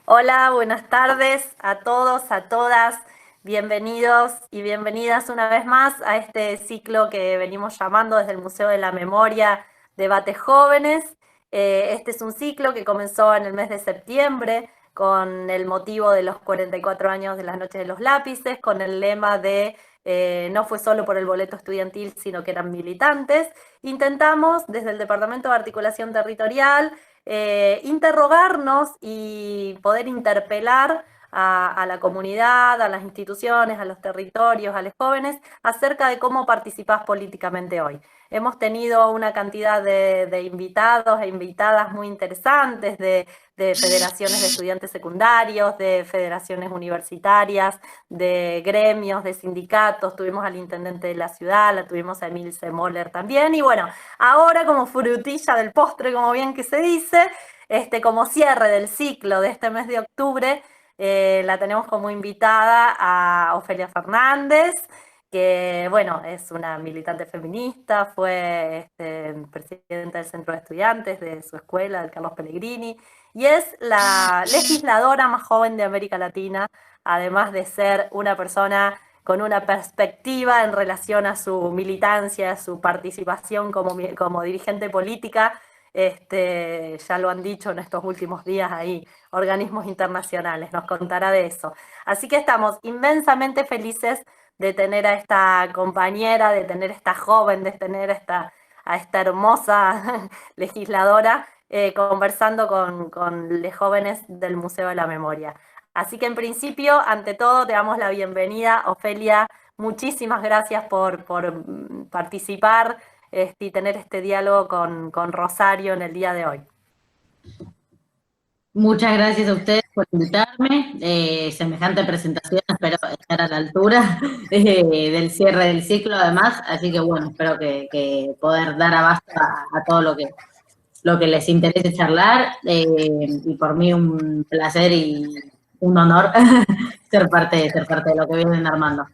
Hola, buenas tardes a todos, a todas. Bienvenidos y bienvenidas una vez más a este ciclo que venimos llamando desde el Museo de la Memoria, Debates Jóvenes. Este es un ciclo que comenzó en el mes de septiembre con el motivo de los 44 años de las Noches de los Lápices, con el lema de no fue solo por el boleto estudiantil, sino que eran militantes. Intentamos desde el Departamento de Articulación Territorial interrogarnos y poder interpelar a la comunidad, a las instituciones, a los territorios, a los jóvenes, acerca de cómo participás políticamente hoy. Hemos tenido una cantidad de invitados e invitadas muy interesantes, de federaciones de estudiantes secundarios, de federaciones universitarias, de gremios, de sindicatos, tuvimos al intendente de la ciudad, la tuvimos a Emilce Moller también, y bueno, ahora como frutilla del postre, como bien que se dice, como cierre del ciclo de este mes de octubre, la tenemos como invitada a Ofelia Fernández, que bueno, es una militante feminista, fue presidenta del Centro de Estudiantes de su escuela, del Carlos Pellegrini, y es la legisladora más joven de América Latina, además de ser una persona con una perspectiva en relación a su militancia, a su participación como dirigente política. Ya lo han dicho en estos últimos días ahí, organismos internacionales, nos contará de eso. Así que estamos inmensamente felices de tener a esta compañera, de tener a esta joven, de tener a esta hermosa legisladora conversando con los jóvenes del Museo de la Memoria. Así que en principio, ante todo, te damos la bienvenida, Ofelia. Muchísimas gracias por participar y tener este diálogo con Rosario en el día de hoy. Muchas gracias a ustedes por invitarme. Semejante presentación, espero estar a la altura del cierre del ciclo, además. Así que bueno, espero que poder dar abasto a todo lo que les interese charlar. Y por mí un placer y un honor ser parte de lo que vienen armando.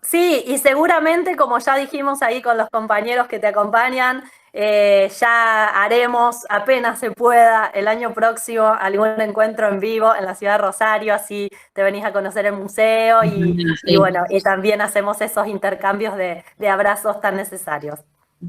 Sí, y seguramente, como ya dijimos ahí con los compañeros que te acompañan, ya haremos apenas se pueda el año próximo algún encuentro en vivo en la ciudad de Rosario, así te venís a conocer el museo y Sí, bueno, y también hacemos esos intercambios de abrazos tan necesarios.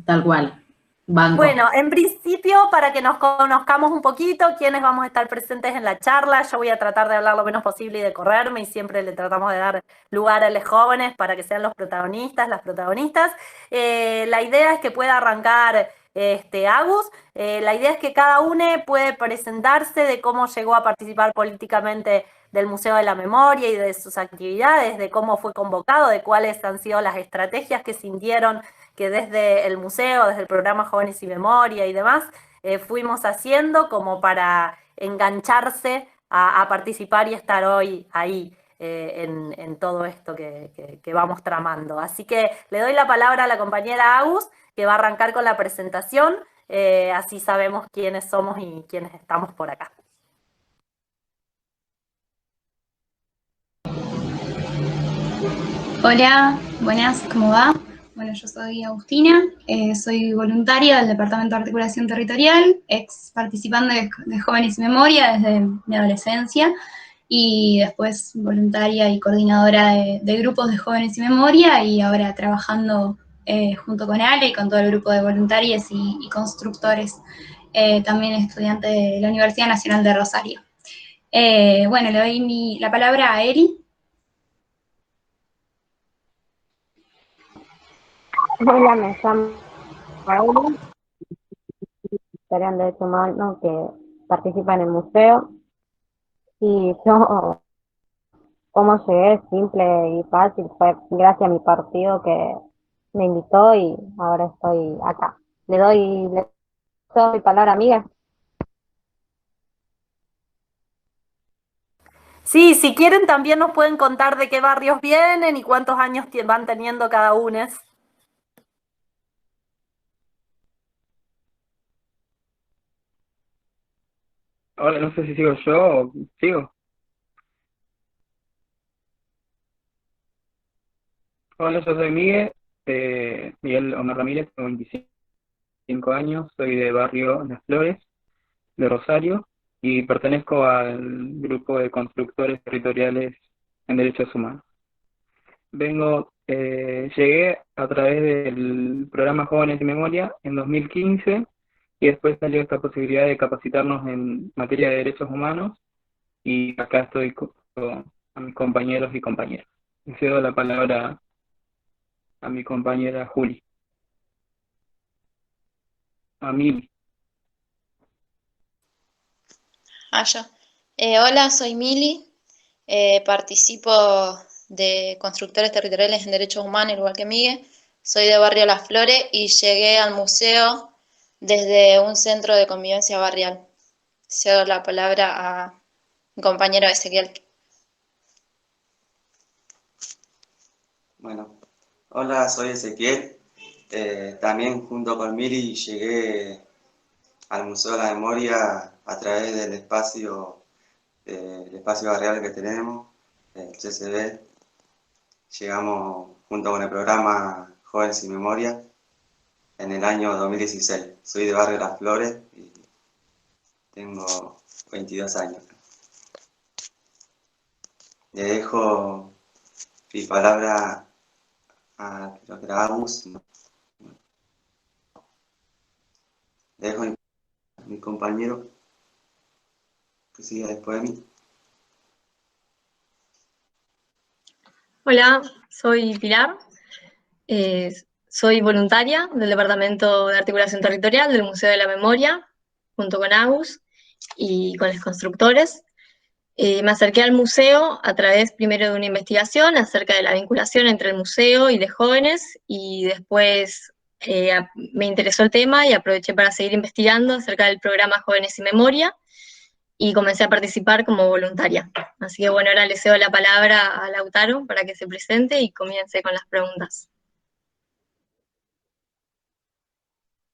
tal cual. Banco. Bueno, en principio, para que nos conozcamos un poquito, quiénes vamos a estar presentes en la charla, yo voy a tratar de hablar lo menos posible y de correrme, y siempre le tratamos de dar lugar a los jóvenes para que sean los protagonistas, las protagonistas. La idea es que pueda arrancar Agus. La idea es que cada uno puede presentarse de cómo llegó a participar políticamente del Museo de la Memoria y de sus actividades, de cómo fue convocado, de cuáles han sido las estrategias que sintieron que desde el museo, desde el programa Jóvenes y Memoria y demás, fuimos haciendo como para engancharse a participar y estar hoy ahí en todo esto que vamos tramando. Así que le doy la palabra a la compañera Agus, que va a arrancar con la presentación, así sabemos quiénes somos y quiénes estamos por acá. Hola, buenas, ¿cómo va? Bueno, yo soy Agustina, soy voluntaria del Departamento de Articulación Territorial, ex participante de Jóvenes y Memoria desde mi adolescencia y después voluntaria y coordinadora de grupos de Jóvenes y Memoria y ahora trabajando junto con Ale y con todo el grupo de voluntarios y constructores, también estudiante de la Universidad Nacional de Rosario. Bueno, le doy la palabra a Eri. Hola, me llamo Paula, historia de derechos humanos que participa en el museo. Y yo, cómo llegué, simple y fácil, fue gracias a mi partido que me invitó y ahora estoy acá. Le doy palabra amiga. Sí, si quieren también nos pueden contar de qué barrios vienen y cuántos años van teniendo cada uno. Ahora no sé si sigo yo o sigo. Hola, yo soy Miguel, Miguel Omar Ramírez, tengo 25 años, soy de barrio Las Flores, de Rosario, y pertenezco al grupo de constructores territoriales en derechos humanos. Llegué a través del programa Jóvenes y Memoria en 2015 y después salió esta posibilidad de capacitarnos en materia de derechos humanos y acá estoy con a mis compañeros y compañeras. Le cedo la palabra a mi compañera Juli. A Mili. Yo. Hola, soy Mili. Participo de Constructores Territoriales en Derechos Humanos, igual que Miguel. Soy de Barrio Las Flores y llegué al museo desde un centro de convivencia barrial. Cedo la palabra a mi compañero Ezequiel. Bueno, hola, soy Ezequiel. También junto con Miri llegué al Museo de la Memoria a través del espacio barrial que tenemos, el CCB. Llegamos junto con el programa Jóvenes y Memoria en el año 2016. Soy de Barrio Las Flores y tengo 22 años. Le dejo mi palabra a Agus. Le dejo a mi compañero que siga después de mí. Hola, soy Pilar, soy voluntaria del Departamento de Articulación Territorial del Museo de la Memoria, junto con Agus y con los constructores. Me acerqué al museo a través primero de una investigación acerca de la vinculación entre el museo y de jóvenes, y después me interesó el tema y aproveché para seguir investigando acerca del programa Jóvenes y Memoria, y comencé a participar como voluntaria. Así que bueno, ahora le cedo la palabra a Lautaro para que se presente y comience con las preguntas.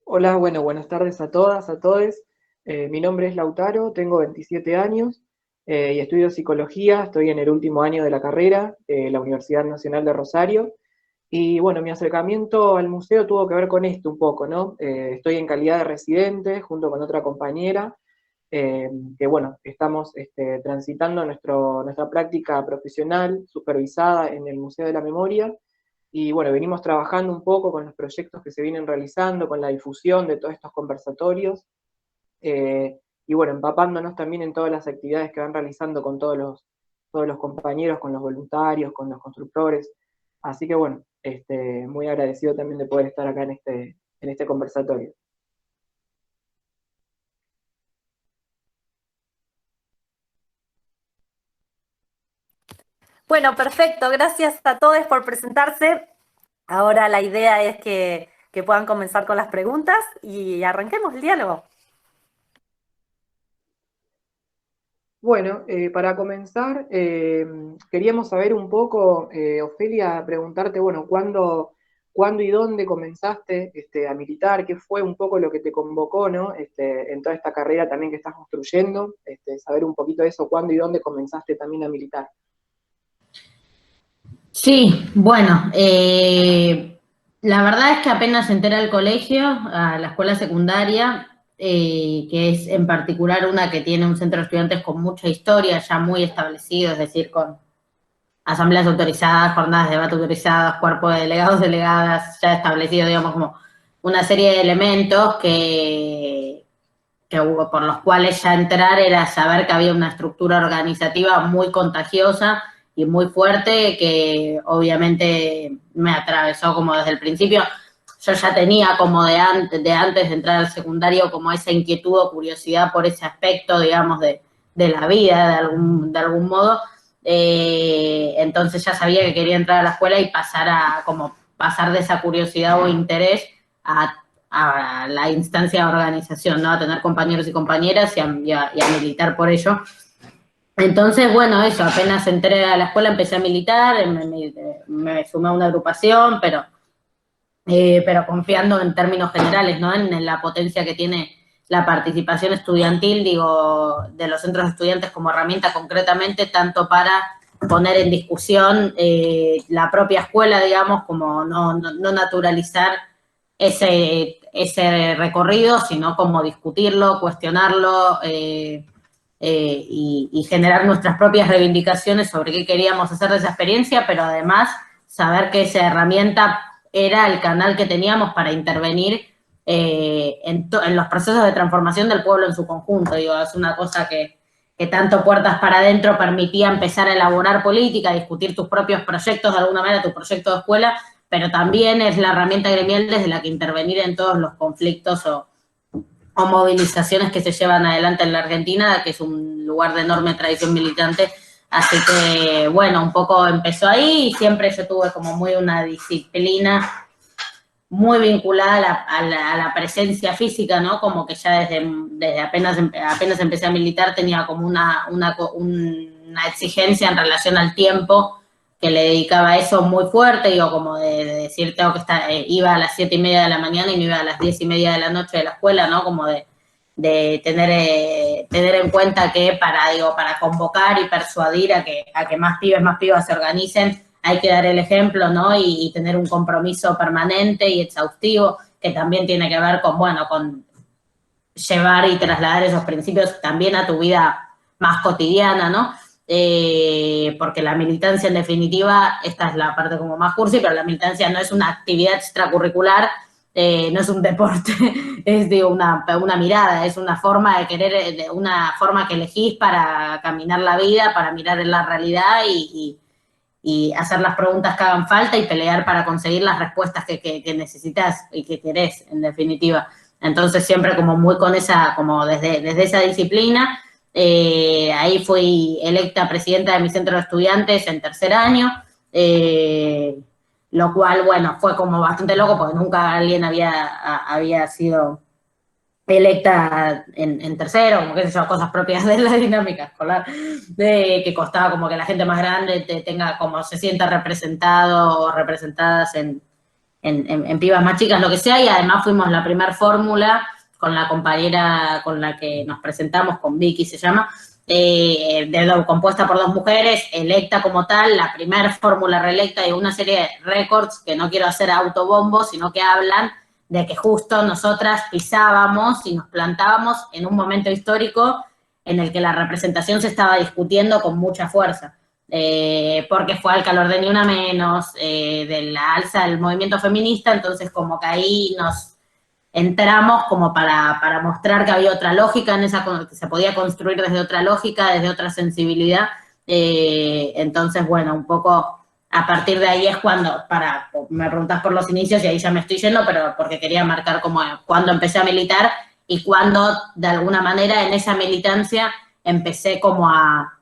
Hola, bueno, buenas tardes a todas, a todos. Mi nombre es Lautaro, tengo 27 años y estudio psicología, estoy en el último año de la carrera de la Universidad Nacional de Rosario. Y bueno, mi acercamiento al museo tuvo que ver con esto un poco, ¿no? Estoy en calidad de residente junto con otra compañera, que bueno, estamos transitando nuestra práctica profesional supervisada en el Museo de la Memoria, y bueno, venimos trabajando un poco con los proyectos que se vienen realizando, con la difusión de todos estos conversatorios, y bueno, empapándonos también en todas las actividades que van realizando con todos los compañeros, con los voluntarios, con los constructores. Así que bueno, muy agradecido también de poder estar acá en este conversatorio. Bueno, perfecto. Gracias a todos por presentarse. Ahora la idea es que puedan comenzar con las preguntas y arranquemos el diálogo. Bueno, para comenzar, queríamos saber un poco, Ofelia, preguntarte, bueno, ¿cuándo y dónde comenzaste a militar? ¿Qué fue un poco lo que te convocó, ¿no? En toda esta carrera también que estás construyendo, saber un poquito de eso, ¿cuándo y dónde comenzaste también a militar? Sí, bueno, la verdad es que apenas entré al colegio, a la escuela secundaria, que es en particular una que tiene un centro de estudiantes con mucha historia, ya muy establecido, es decir, con asambleas autorizadas, jornadas de debate autorizadas, cuerpo de delegados, delegadas, ya establecido, digamos, como una serie de elementos que hubo, por los cuales ya entrar era saber que había una estructura organizativa muy contagiosa y muy fuerte, que obviamente me atravesó como desde el principio. Yo ya tenía como de antes de entrar al secundario como esa inquietud o curiosidad por ese aspecto, digamos, de la vida, de algún modo. Entonces ya sabía que quería entrar a la escuela y pasar de esa curiosidad o interés a la instancia de organización, ¿no? A tener compañeros y compañeras y a militar por ello. Entonces, bueno, eso, apenas entré a la escuela empecé a militar, me sumé a una agrupación, pero confiando en términos generales, ¿no? En la potencia que tiene la participación estudiantil, digo, de los centros de estudiantes como herramienta concretamente, tanto para poner en discusión la propia escuela, digamos, como no naturalizar ese recorrido, sino como discutirlo, cuestionarlo, y generar nuestras propias reivindicaciones sobre qué queríamos hacer de esa experiencia, pero además saber que esa herramienta era el canal que teníamos para intervenir en los procesos de transformación del pueblo en su conjunto. Digo, es una cosa que tanto puertas para adentro permitía empezar a elaborar política, discutir tus propios proyectos, de alguna manera tu proyecto de escuela, pero también es la herramienta gremial desde la que intervenir en todos los conflictos o movilizaciones que se llevan adelante en la Argentina, que es un lugar de enorme tradición militante. Así que, bueno, un poco empezó ahí y siempre yo tuve como muy una disciplina muy vinculada a la presencia física, ¿no? Como que ya desde apenas empecé a militar tenía como una exigencia en relación al tiempo que le dedicaba a eso muy fuerte, digo, como de decir, tengo que estar, iba a las 7:30 de la mañana y no iba a las 10:30 de la noche de la escuela, ¿no? Como de tener en cuenta que para convocar y persuadir a que más pibas se organicen, hay que dar el ejemplo, ¿no? Y tener un compromiso permanente y exhaustivo, que también tiene que ver con llevar y trasladar esos principios también a tu vida más cotidiana, ¿no? Porque la militancia, en definitiva, esta es la parte como más cursi, pero la militancia no es una actividad extracurricular, no es un deporte, es una mirada, es una forma de querer, una forma que elegís para caminar la vida, para mirar en la realidad y hacer las preguntas que hagan falta y pelear para conseguir las respuestas que necesitas y que querés, en definitiva. Entonces siempre como muy con esa, como desde esa disciplina. Ahí fui electa presidenta de mi centro de estudiantes en tercer año, lo cual, bueno, fue como bastante loco porque nunca alguien había sido electa en tercero, como qué sé yo, cosas propias de la dinámica escolar, que costaba como que la gente más grande tenga como se sienta representado o representadas en pibas más chicas, lo que sea, y además fuimos la primer fórmula con la compañera con la que nos presentamos, con Vicky se llama, compuesta por 2 mujeres, electa como tal, la primer fórmula reelecta y una serie de récords que no quiero hacer autobombo, sino que hablan de que justo nosotras pisábamos y nos plantábamos en un momento histórico en el que la representación se estaba discutiendo con mucha fuerza. Porque fue al calor de Ni Una Menos, de la alza del movimiento feminista, entonces como que ahí nos entramos como para mostrar que había otra lógica en esa, que se podía construir desde otra lógica, desde otra sensibilidad. Entonces, bueno, un poco a partir de ahí es cuando, me preguntás por los inicios y ahí ya me estoy yendo, pero porque quería marcar como cuando empecé a militar y cuando de alguna manera en esa militancia empecé como a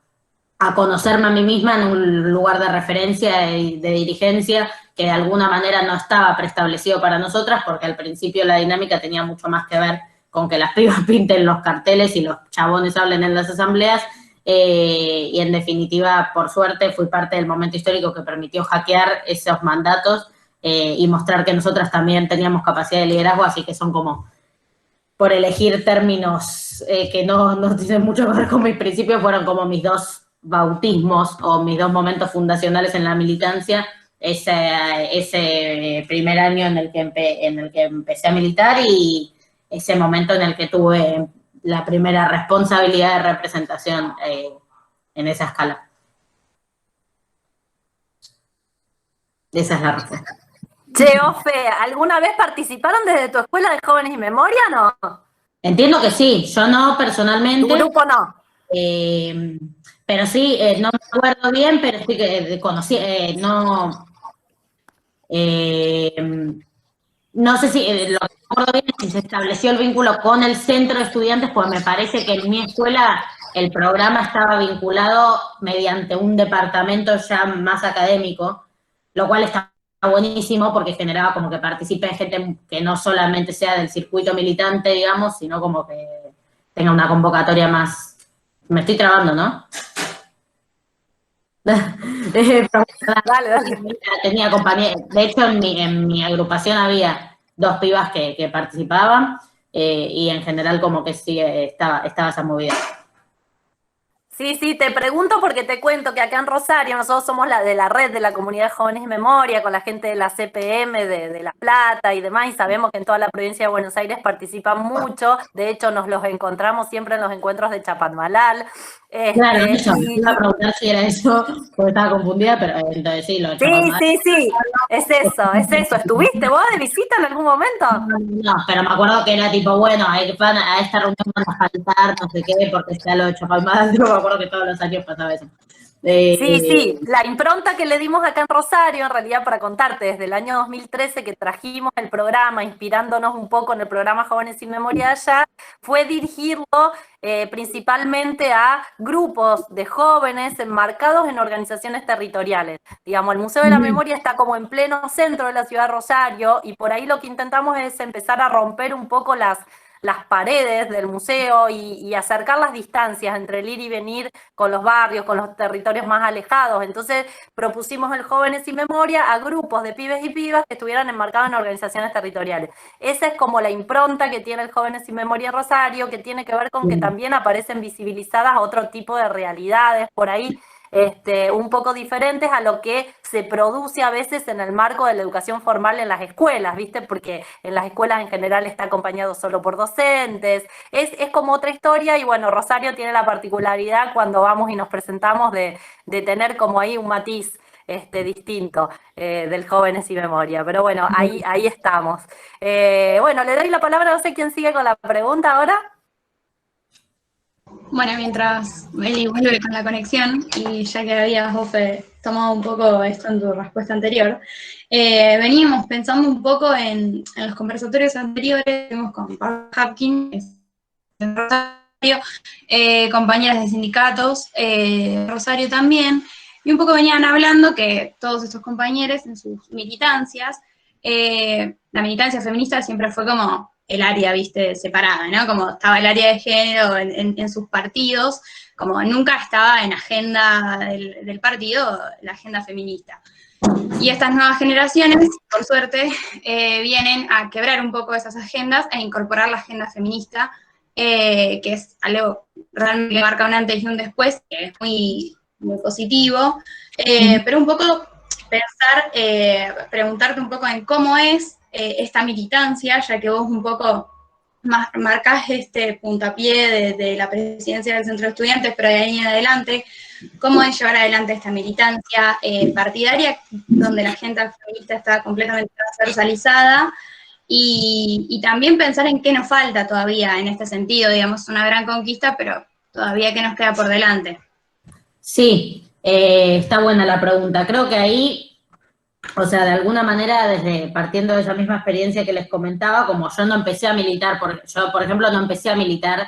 conocerme a mí misma en un lugar de referencia y de dirigencia que de alguna manera no estaba preestablecido para nosotras, porque al principio la dinámica tenía mucho más que ver con que las pibas pinten los carteles y los chabones hablen en las asambleas, y en definitiva, por suerte, fui parte del momento histórico que permitió hackear esos mandatos y mostrar que nosotras también teníamos capacidad de liderazgo, así que son como, por elegir términos que no tienen mucho que ver con mis principios, fueron como mis 2 bautismos o mis 2 momentos fundacionales en la militancia, ese primer año en el que empecé a militar y ese momento en el que tuve la primera responsabilidad de representación en esa escala. Esa es la respuesta. Che, Ofe, ¿alguna vez participaron desde tu escuela de Jóvenes y Memoria o no? Entiendo que sí, yo no personalmente. ¿Tu grupo no? Pero sí, no me acuerdo bien, pero sí que conocí, no sé si, lo que me acuerdo bien es si se estableció el vínculo con el centro de estudiantes, pues me parece que en mi escuela el programa estaba vinculado mediante un departamento ya más académico, lo cual está buenísimo porque generaba como que participe gente que no solamente sea del circuito militante, digamos, sino como que tenga una convocatoria más. Me estoy trabando, ¿no? Dale. Tenía compañía. De hecho, en mi agrupación había 2 pibas que participaban y en general como que sí estaba esa movida. Sí, sí, te pregunto porque te cuento que acá en Rosario nosotros somos la de la red de la Comunidad de Jóvenes y Memoria, con la gente de la CPM, de La Plata y demás, y sabemos que en toda la provincia de Buenos Aires participan mucho, de hecho nos los encontramos siempre en los encuentros de Chapadmalal. Claro, Este, eso, me y, iba a preguntar si era eso, porque estaba confundida, pero entonces sí, lo he hecho con sí, más. sí, sí, es eso, es eso. ¿Estuviste vos de visita en algún momento? No, pero me acuerdo que era tipo, bueno, a esta reunión van a faltar, no sé qué, porque está lo de Chapalmadal, yo me acuerdo que todos los años pasaba eso. Sí, Eh, sí, la impronta que le dimos acá en Rosario, en realidad para contarte, desde el año 2013 que trajimos el programa, inspirándonos un poco en el programa Jóvenes sin Memoria allá, fue dirigirlo principalmente a grupos de jóvenes enmarcados en organizaciones territoriales. Digamos, el Museo de la Memoria está como en pleno centro de la ciudad de Rosario y por ahí lo que intentamos es empezar a romper un poco las paredes del museo y acercar las distancias entre el ir y venir con los barrios, con los territorios más alejados. Entonces propusimos el Jóvenes sin Memoria a grupos de pibes y pibas que estuvieran enmarcados en organizaciones territoriales. Esa es como la impronta que tiene el Jóvenes sin Memoria Rosario, que tiene que ver con que también aparecen visibilizadas otro tipo de realidades por ahí, un poco diferentes a lo que se produce a veces en el marco de la educación formal en las escuelas, ¿viste? Porque en las escuelas en general está acompañado solo por docentes, es como otra historia y bueno, Rosario tiene la particularidad cuando vamos y nos presentamos de tener como ahí un matiz distinto del Jóvenes y Memoria, pero bueno, ahí estamos. Bueno, le doy la palabra, no sé quién sigue con la pregunta ahora. Bueno, mientras Meli vuelve con la conexión, y ya que habías vos tomado un poco esto en tu respuesta anterior, veníamos pensando un poco en los conversatorios anteriores, tuvimos con Paul Hapkins, en Rosario, compañeras de sindicatos, Rosario también, y un poco venían hablando que todos estos compañeros en sus militancias, la militancia feminista siempre fue como el área, viste, separada, ¿no? Como estaba el área de género en sus partidos, como nunca estaba en agenda del partido la agenda feminista. Y estas nuevas generaciones, por suerte, vienen a quebrar un poco esas agendas e incorporar la agenda feminista, que es algo realmente que marca un antes y un después, que es muy, muy positivo, pero un poco pensar, preguntarte un poco en cómo es esta militancia, ya que vos un poco marcás este puntapié de la presidencia del Centro de Estudiantes, pero de ahí en adelante, cómo es llevar adelante esta militancia partidaria, donde la agenda feminista está completamente transversalizada, y también pensar en qué nos falta todavía en este sentido, digamos, una gran conquista, pero todavía qué nos queda por delante. Sí, está buena la pregunta. Creo que ahí, o sea, de alguna manera, partiendo de esa misma experiencia que les comentaba, como yo no empecé a militar, yo, por ejemplo, no empecé a militar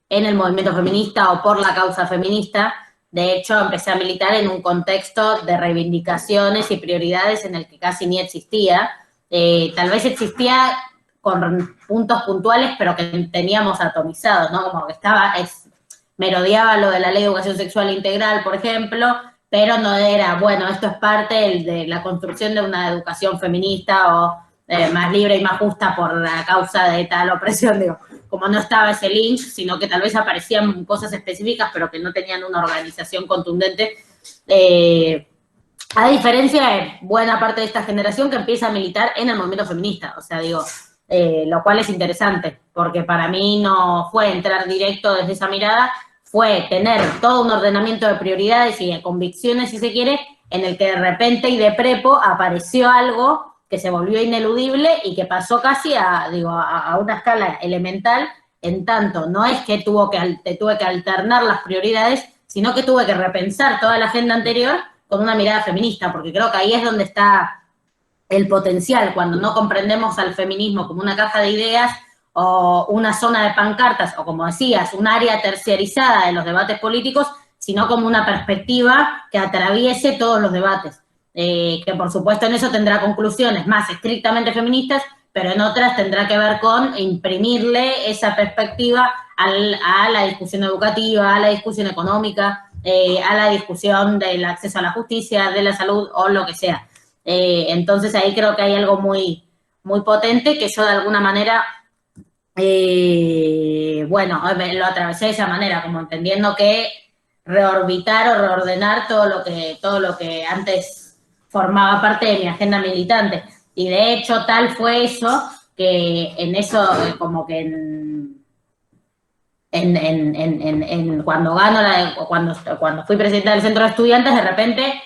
en el movimiento feminista o por la causa feminista, de hecho, empecé a militar en un contexto de reivindicaciones y prioridades en el que casi ni existía. Tal vez existía con puntos puntuales, pero que teníamos atomizados, ¿no? Como que merodeaba lo de la ley de educación sexual integral, por ejemplo, pero no era, bueno, esto es parte de la construcción de una educación feminista o más libre y más justa por la causa de tal opresión, digo, como no estaba ese link, sino que tal vez aparecían cosas específicas, pero que no tenían una organización contundente, a diferencia de buena parte de esta generación que empieza a militar en el movimiento feminista, o sea, digo, lo cual es interesante, porque para mí no fue entrar directo desde esa mirada, fue tener todo un ordenamiento de prioridades y de convicciones, si se quiere, en el que de repente y de prepo apareció algo que se volvió ineludible y que pasó casi a una escala elemental, en tanto no es que tuve que alternar las prioridades, sino que tuve que repensar toda la agenda anterior con una mirada feminista, porque creo que ahí es donde está el potencial, cuando no comprendemos al feminismo como una caja de ideas o una zona de pancartas, o como decías, un área terciarizada de los debates políticos, sino como una perspectiva que atraviese todos los debates. Que por supuesto en eso tendrá conclusiones más estrictamente feministas, pero en otras tendrá que ver con imprimirle esa perspectiva a la discusión educativa, a la discusión económica, a la discusión del acceso a la justicia, de la salud o lo que sea. Entonces ahí creo que hay algo muy, muy potente que yo de alguna manera, bueno, lo atravesé de esa manera, como entendiendo que reorbitar o reordenar todo lo que antes formaba parte de mi agenda militante. Y de hecho tal fue eso, que en eso, como que cuando fui presidenta del centro de estudiantes, de repente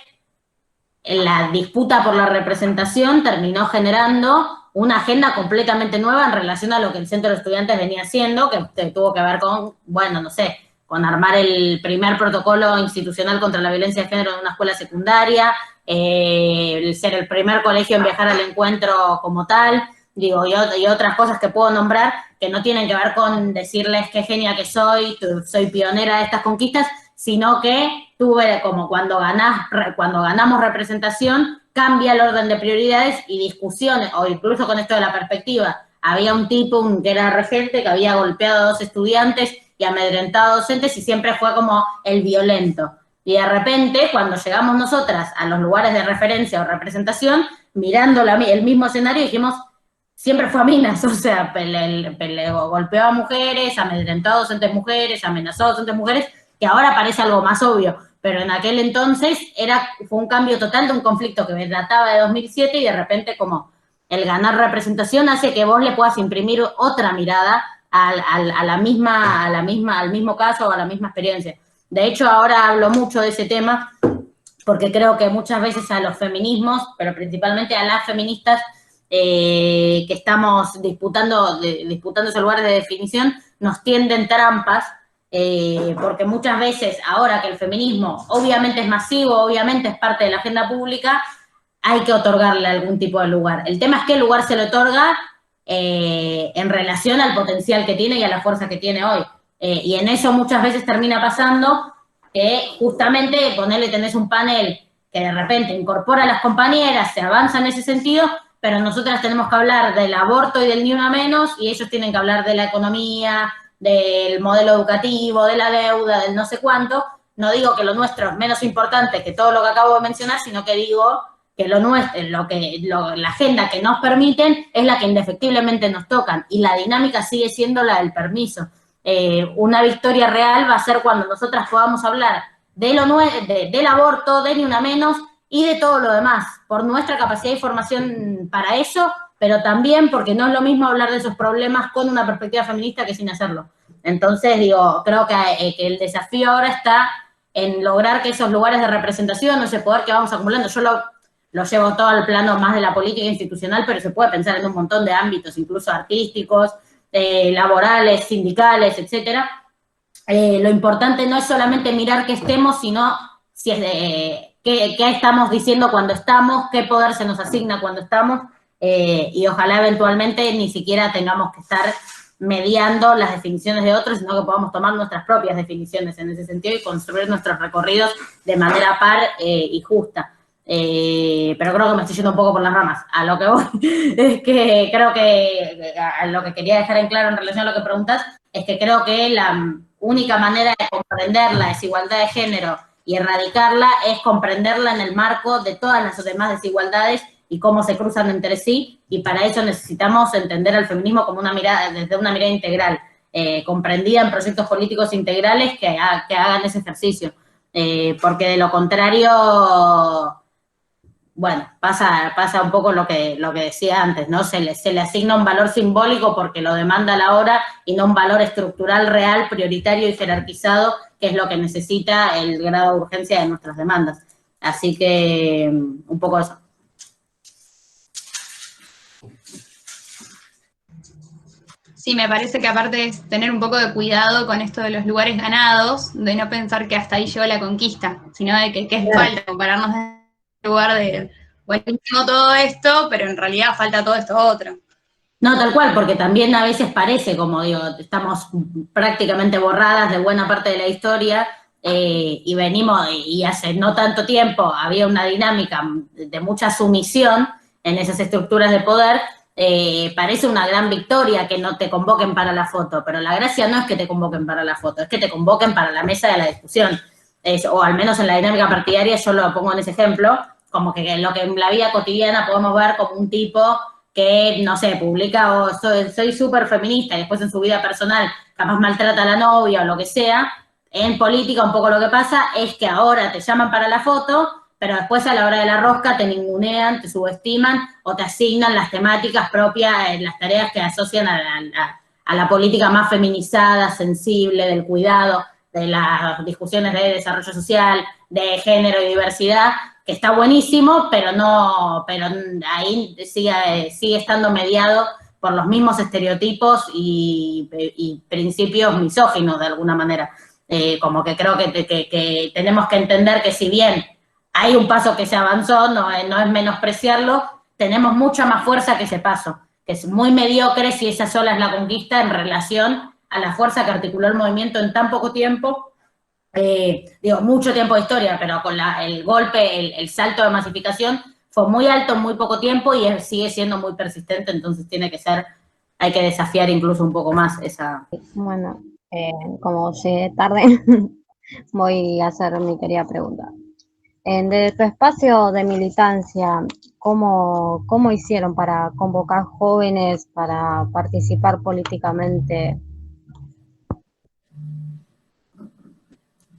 la disputa por la representación terminó generando una agenda completamente nueva en relación a lo que el centro de estudiantes venía haciendo, que tuvo que ver con, bueno, no sé, con armar el primer protocolo institucional contra la violencia de género en una escuela secundaria, ser el primer colegio en viajar al encuentro como tal, digo, y otras cosas que puedo nombrar que no tienen que ver con decirles qué genia que soy pionera de estas conquistas, sino que tuve como cuando ganamos representación, cambia el orden de prioridades y discusiones, o incluso con esto de la perspectiva. Había un tipo que era regente que había golpeado a 2 estudiantes y amedrentado a docentes y siempre fue como el violento. Y de repente, cuando llegamos nosotras a los lugares de referencia o representación, mirando el mismo escenario, dijimos, siempre fue a minas, o sea, golpeó a mujeres, amedrentó a docentes mujeres, amenazó a docentes mujeres, que ahora parece algo más obvio, pero en aquel entonces fue un cambio total de un conflicto que databa de 2007 y de repente como el ganar representación hace que vos le puedas imprimir otra mirada al mismo caso o a la misma experiencia. De hecho, ahora hablo mucho de ese tema porque creo que muchas veces a los feminismos, pero principalmente a las feministas que estamos disputando esos lugares de definición, nos tienden trampas, porque muchas veces, ahora que el feminismo obviamente es masivo, obviamente es parte de la agenda pública, hay que otorgarle algún tipo de lugar. El tema es qué lugar se le otorga en relación al potencial que tiene y a la fuerza que tiene hoy. Y en eso muchas veces termina pasando que justamente tenés un panel que de repente incorpora a las compañeras, se avanza en ese sentido, pero nosotras tenemos que hablar del aborto y del ni una menos, y ellos tienen que hablar de la economía, del modelo educativo, de la deuda, del no sé cuánto. No digo que lo nuestro es menos importante que todo lo que acabo de mencionar, sino que digo que la agenda que nos permiten es la que indefectiblemente nos tocan, y la dinámica sigue siendo la del permiso. Una victoria real va a ser cuando nosotras podamos hablar del aborto, de ni una menos, y de todo lo demás, por nuestra capacidad y formación para eso, pero también porque no es lo mismo hablar de esos problemas con una perspectiva feminista que sin hacerlo. Entonces, creo que el desafío ahora está en lograr que esos lugares de representación, ese poder que vamos acumulando, yo lo llevo todo al plano más de la política institucional, pero se puede pensar en un montón de ámbitos, incluso artísticos, laborales, sindicales, etcétera. Lo importante no es solamente mirar que estemos, sino si es qué estamos diciendo cuando estamos, qué poder se nos asigna cuando estamos, y ojalá eventualmente ni siquiera tengamos que estar mediando las definiciones de otros, sino que podamos tomar nuestras propias definiciones en ese sentido y construir nuestros recorridos de manera par y justa. Pero creo que me estoy yendo un poco por las ramas. A lo que voy es que creo que lo que quería dejar en claro en relación a lo que preguntas es que creo que la única manera de comprender la desigualdad de género y erradicarla es comprenderla en el marco de todas las demás desigualdades y cómo se cruzan entre sí, y para eso necesitamos entender al feminismo como desde una mirada integral, comprendida en proyectos políticos integrales que hagan ese ejercicio, porque de lo contrario, bueno, pasa un poco lo que decía antes, ¿no? Se le asigna un valor simbólico porque lo demanda la hora y no un valor estructural real, prioritario y jerarquizado, que es lo que necesita el grado de urgencia de nuestras demandas. Así que un poco eso. Sí, me parece que aparte es tener un poco de cuidado con esto de los lugares ganados, de no pensar que hasta ahí llegó la conquista, sino de que es falta compararnos en lugar de, buenísimo todo esto, pero en realidad falta todo esto otro. No, tal cual, porque también a veces parece, como digo, estamos prácticamente borradas de buena parte de la historia, y venimos, y hace no tanto tiempo había una dinámica de mucha sumisión en esas estructuras de poder. Parece una gran victoria que no te convoquen para la foto, pero la gracia no es que te convoquen para la foto, es que te convoquen para la mesa de la discusión, o al menos en la dinámica partidaria. Yo lo pongo en ese ejemplo, como que lo que en la vida cotidiana podemos ver como un tipo que, no sé, publica soy súper feminista y después en su vida personal capaz maltrata a la novia o lo que sea, en política un poco lo que pasa es que ahora te llaman para la foto, pero después a la hora de la rosca te ningunean, te subestiman o te asignan las temáticas propias, las tareas que asocian a la política más feminizada, sensible, del cuidado, de las discusiones de desarrollo social, de género y diversidad, que está buenísimo, pero ahí sigue estando mediado por los mismos estereotipos y principios misóginos de alguna manera. Como que creo que tenemos que entender que si bien hay un paso que se avanzó, no es menospreciarlo, tenemos mucha más fuerza que ese paso, que es muy mediocre si esa sola es la conquista en relación a la fuerza que articuló el movimiento en tan poco tiempo, mucho tiempo de historia, pero con el golpe, el salto de masificación fue muy alto en muy poco tiempo y sigue siendo muy persistente, entonces hay que desafiar incluso un poco más esa... Bueno, como llegué tarde, voy a hacer mi querida pregunta. Desde tu espacio de militancia, ¿cómo hicieron para convocar jóvenes para participar políticamente?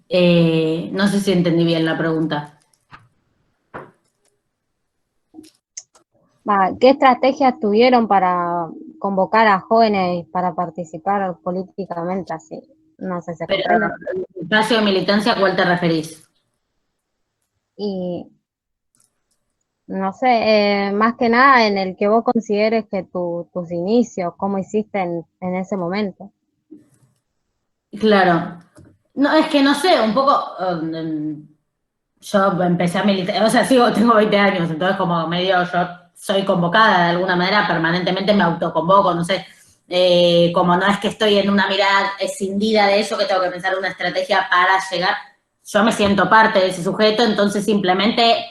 No sé si entendí bien la pregunta. ¿Qué estrategias tuvieron para convocar a jóvenes para participar políticamente así? No sé si se comprende. ¿El espacio de militancia a cuál te referís? Y no sé, más que nada en el que vos consideres que tus inicios, cómo hiciste en ese momento. Claro. No, es que no sé, un poco... yo empecé a militar, o sea, tengo 20 años, entonces como medio yo soy convocada de alguna manera, permanentemente me autoconvoco, no sé, como no es que estoy en una mirada escindida de eso, que tengo que pensar una estrategia para llegar, yo me siento parte de ese sujeto, entonces simplemente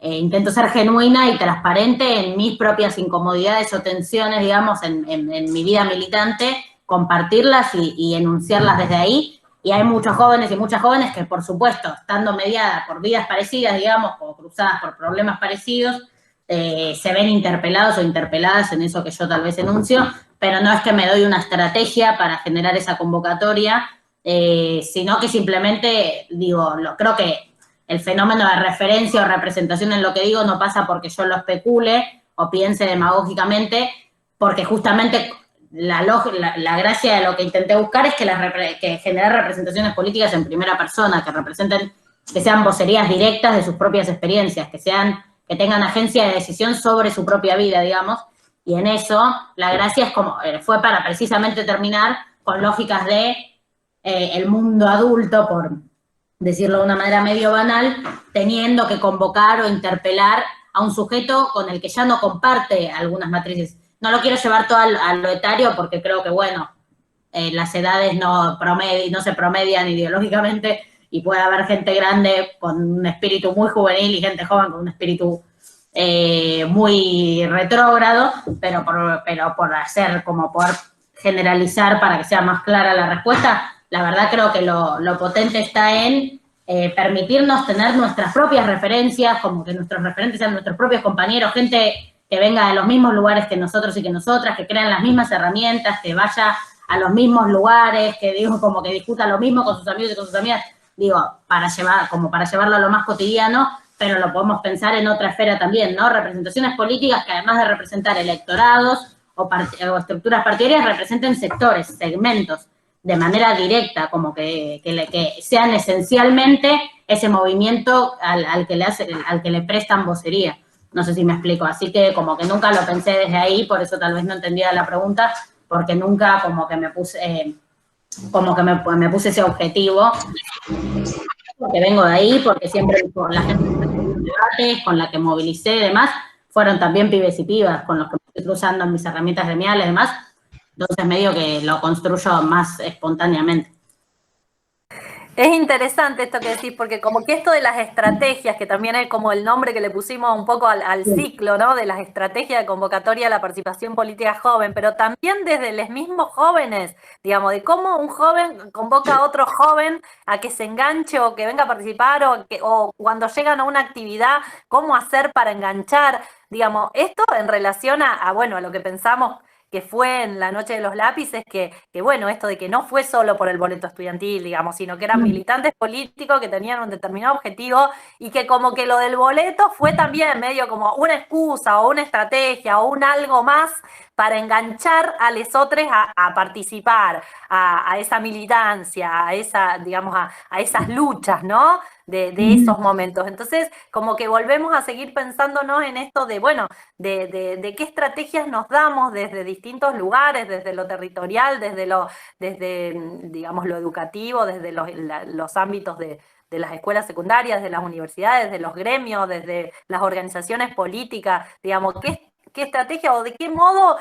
intento ser genuina y transparente en mis propias incomodidades o tensiones, digamos, en mi vida militante, compartirlas y enunciarlas desde ahí. Y hay muchos jóvenes y muchas jóvenes que, por supuesto, estando mediadas por vidas parecidas, digamos, o cruzadas por problemas parecidos, se ven interpelados o interpeladas en eso que yo tal vez enuncio, pero no es que me doy una estrategia para generar esa convocatoria, sino que simplemente, creo que el fenómeno de referencia o representación en lo que digo no pasa porque yo lo especule o piense demagógicamente, porque justamente la gracia de lo que intenté buscar es que generar representaciones políticas en primera persona, que sean vocerías directas de sus propias experiencias, que tengan agencia de decisión sobre su propia vida, digamos, y en eso la gracia fue para precisamente terminar con lógicas de el mundo adulto, por decirlo de una manera medio banal, teniendo que convocar o interpelar a un sujeto con el que ya no comparte algunas matrices. No lo quiero llevar todo a lo etario porque creo que, las edades no se promedian ideológicamente y puede haber gente grande con un espíritu muy juvenil y gente joven con un espíritu muy retrógrado, pero por generalizar para que sea más clara la respuesta, la verdad creo que lo potente está en permitirnos tener nuestras propias referencias, como que nuestros referentes sean nuestros propios compañeros, gente que venga de los mismos lugares que nosotros y que nosotras, que crean las mismas herramientas, que vaya a los mismos lugares, que como que discuta lo mismo con sus amigos y con sus amigas, para llevarlo a lo más cotidiano, pero lo podemos pensar en otra esfera también, ¿no? Representaciones políticas que además de representar electorados o estructuras partidarias, representen sectores, segmentos, de manera directa, como que sean esencialmente ese movimiento al que le prestan vocería. No sé si me explico, así que como que nunca lo pensé desde ahí, por eso tal vez no entendía la pregunta, porque nunca como que me puse ese objetivo, porque vengo de ahí, porque siempre con la gente debates, con la que movilicé y demás, fueron también pibes y pibas con los que me estoy cruzando en mis herramientas gremiales y demás, entonces medio que lo construyo más espontáneamente. Es interesante esto que decís, porque como que esto de las estrategias, que también es como el nombre que le pusimos un poco al ciclo, ¿no? De las estrategias de convocatoria a la participación política joven, pero también desde los mismos jóvenes, digamos, de cómo un joven convoca a otro joven a que se enganche o que venga a participar o cuando llegan a una actividad, cómo hacer para enganchar, digamos, esto en relación a lo que pensamos que fue en la Noche de los Lápices, que bueno, esto de que no fue solo por el boleto estudiantil, digamos, sino que eran militantes políticos que tenían un determinado objetivo y que como que lo del boleto fue también medio como una excusa o una estrategia o un algo más para enganchar a lesotres a participar, a esa militancia, a esa, digamos, a esas luchas, ¿no? De esos momentos. Entonces, como que volvemos a seguir pensándonos en esto de, bueno, de qué estrategias nos damos desde distintos lugares, desde lo territorial, desde digamos, lo educativo, desde los ámbitos de las escuelas secundarias, de las universidades, de los gremios, desde las organizaciones políticas, digamos, qué estrategia o de qué modo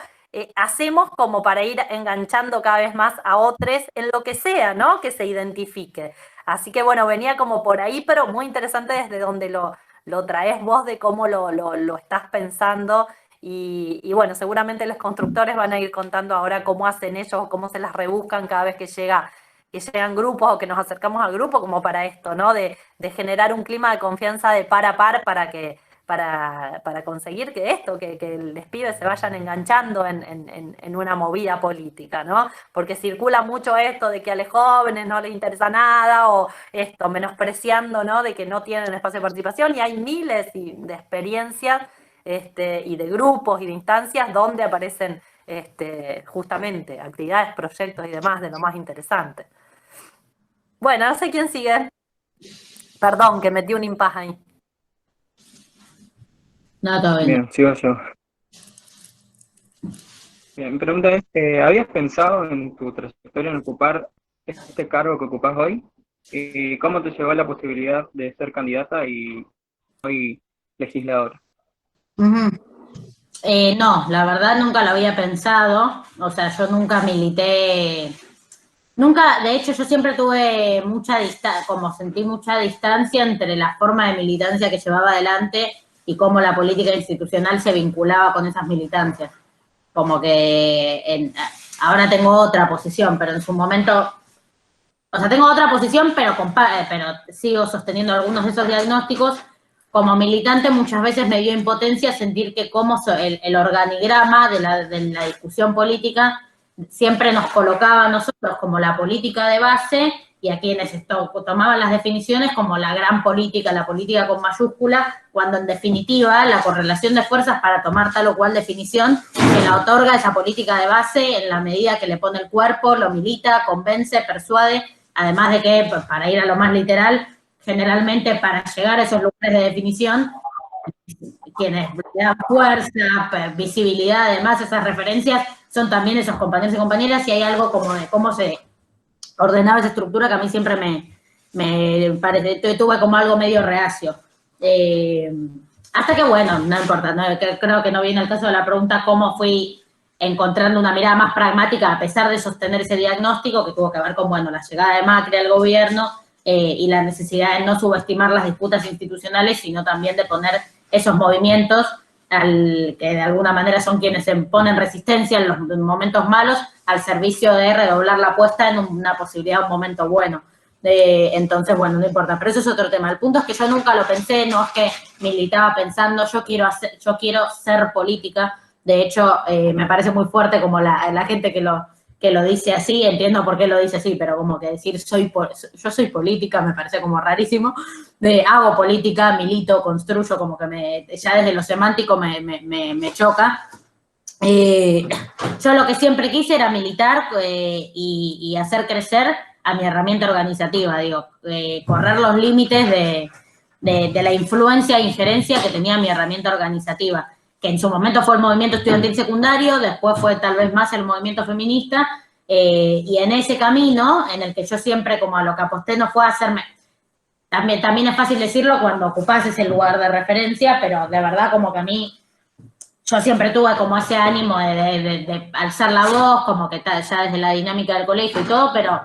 hacemos como para ir enganchando cada vez más a otros en lo que sea, ¿no? Que se identifique. Así que bueno, venía como por ahí, pero muy interesante desde donde lo traes vos, de cómo lo estás pensando. Y bueno, seguramente los constructores van a ir contando ahora cómo hacen ellos, cómo se las rebuscan cada vez que llegan grupos o que nos acercamos al grupo, como para esto, ¿no? De generar un clima de confianza de par a par para conseguir que los pibes se vayan enganchando en una movida política, ¿no? Porque circula mucho esto de que a los jóvenes no les interesa nada, o esto, menospreciando, ¿no? De que no tienen espacio de participación, y hay miles de experiencias y de grupos y de instancias donde aparecen justamente actividades, proyectos y demás de lo más interesante. Bueno, no sé quién sigue. Perdón, que metí un impas ahí. No, todo bien. Bien, sigo yo. Bien, mi pregunta es, ¿habías pensado en tu trayectoria en ocupar este cargo que ocupas hoy? ¿Y cómo te llevó la posibilidad de ser candidata y hoy legisladora? No, la verdad nunca lo había pensado, o sea, yo nunca milité, de hecho yo siempre tuve mucha distancia, como sentí mucha distancia entre la forma de militancia que llevaba adelante y cómo la política institucional se vinculaba con esas militancias. Como que ahora tengo otra posición, pero en su momento, o sea, tengo otra posición, pero sigo sosteniendo algunos de esos diagnósticos. Como militante muchas veces me dio impotencia sentir que como el organigrama de la discusión política siempre nos colocaba a nosotros como la política de base y a quienes tomaban las definiciones como la gran política, la política con mayúscula, cuando en definitiva la correlación de fuerzas para tomar tal o cual definición se la otorga esa política de base en la medida que le pone el cuerpo, lo milita, convence, persuade, además de que, para ir a lo más literal, generalmente para llegar a esos lugares de definición, quienes le dan fuerza, visibilidad, además esas referencias, son también esos compañeros y compañeras, y hay algo como de cómo se ordenaba esa estructura que a mí siempre me parece, tuve como algo medio reacio. Hasta que, bueno, no importa, creo que no viene el caso de la pregunta cómo fui encontrando una mirada más pragmática a pesar de sostener ese diagnóstico que tuvo que ver con, bueno, la llegada de Macri al gobierno y la necesidad de no subestimar las disputas institucionales, sino también de poner esos movimientos que de alguna manera son quienes se ponen resistencia en los momentos malos al servicio de redoblar la apuesta en una posibilidad, un momento bueno. Entonces, bueno, no importa, pero eso es otro tema. El punto es que yo nunca lo pensé, no es que militaba pensando, yo quiero ser política. De hecho, me parece muy fuerte como la gente que lo dice así, entiendo por qué lo dice así, pero como que decir yo soy política me parece como rarísimo. Hago política, milito, construyo, como que ya desde lo semántico me choca. Yo lo que siempre quise era militar y hacer crecer a mi herramienta organizativa, digo, correr los límites de la influencia e injerencia que tenía mi herramienta organizativa, que en su momento fue el movimiento estudiantil secundario, después fue tal vez más el movimiento feminista, y en ese camino, en el que yo siempre como a lo que aposté no fue a hacerme, también es fácil decirlo cuando ocupás ese lugar de referencia, pero de verdad como que a mí, yo siempre tuve como ese ánimo de alzar la voz, como que ya desde la dinámica del colegio y todo, pero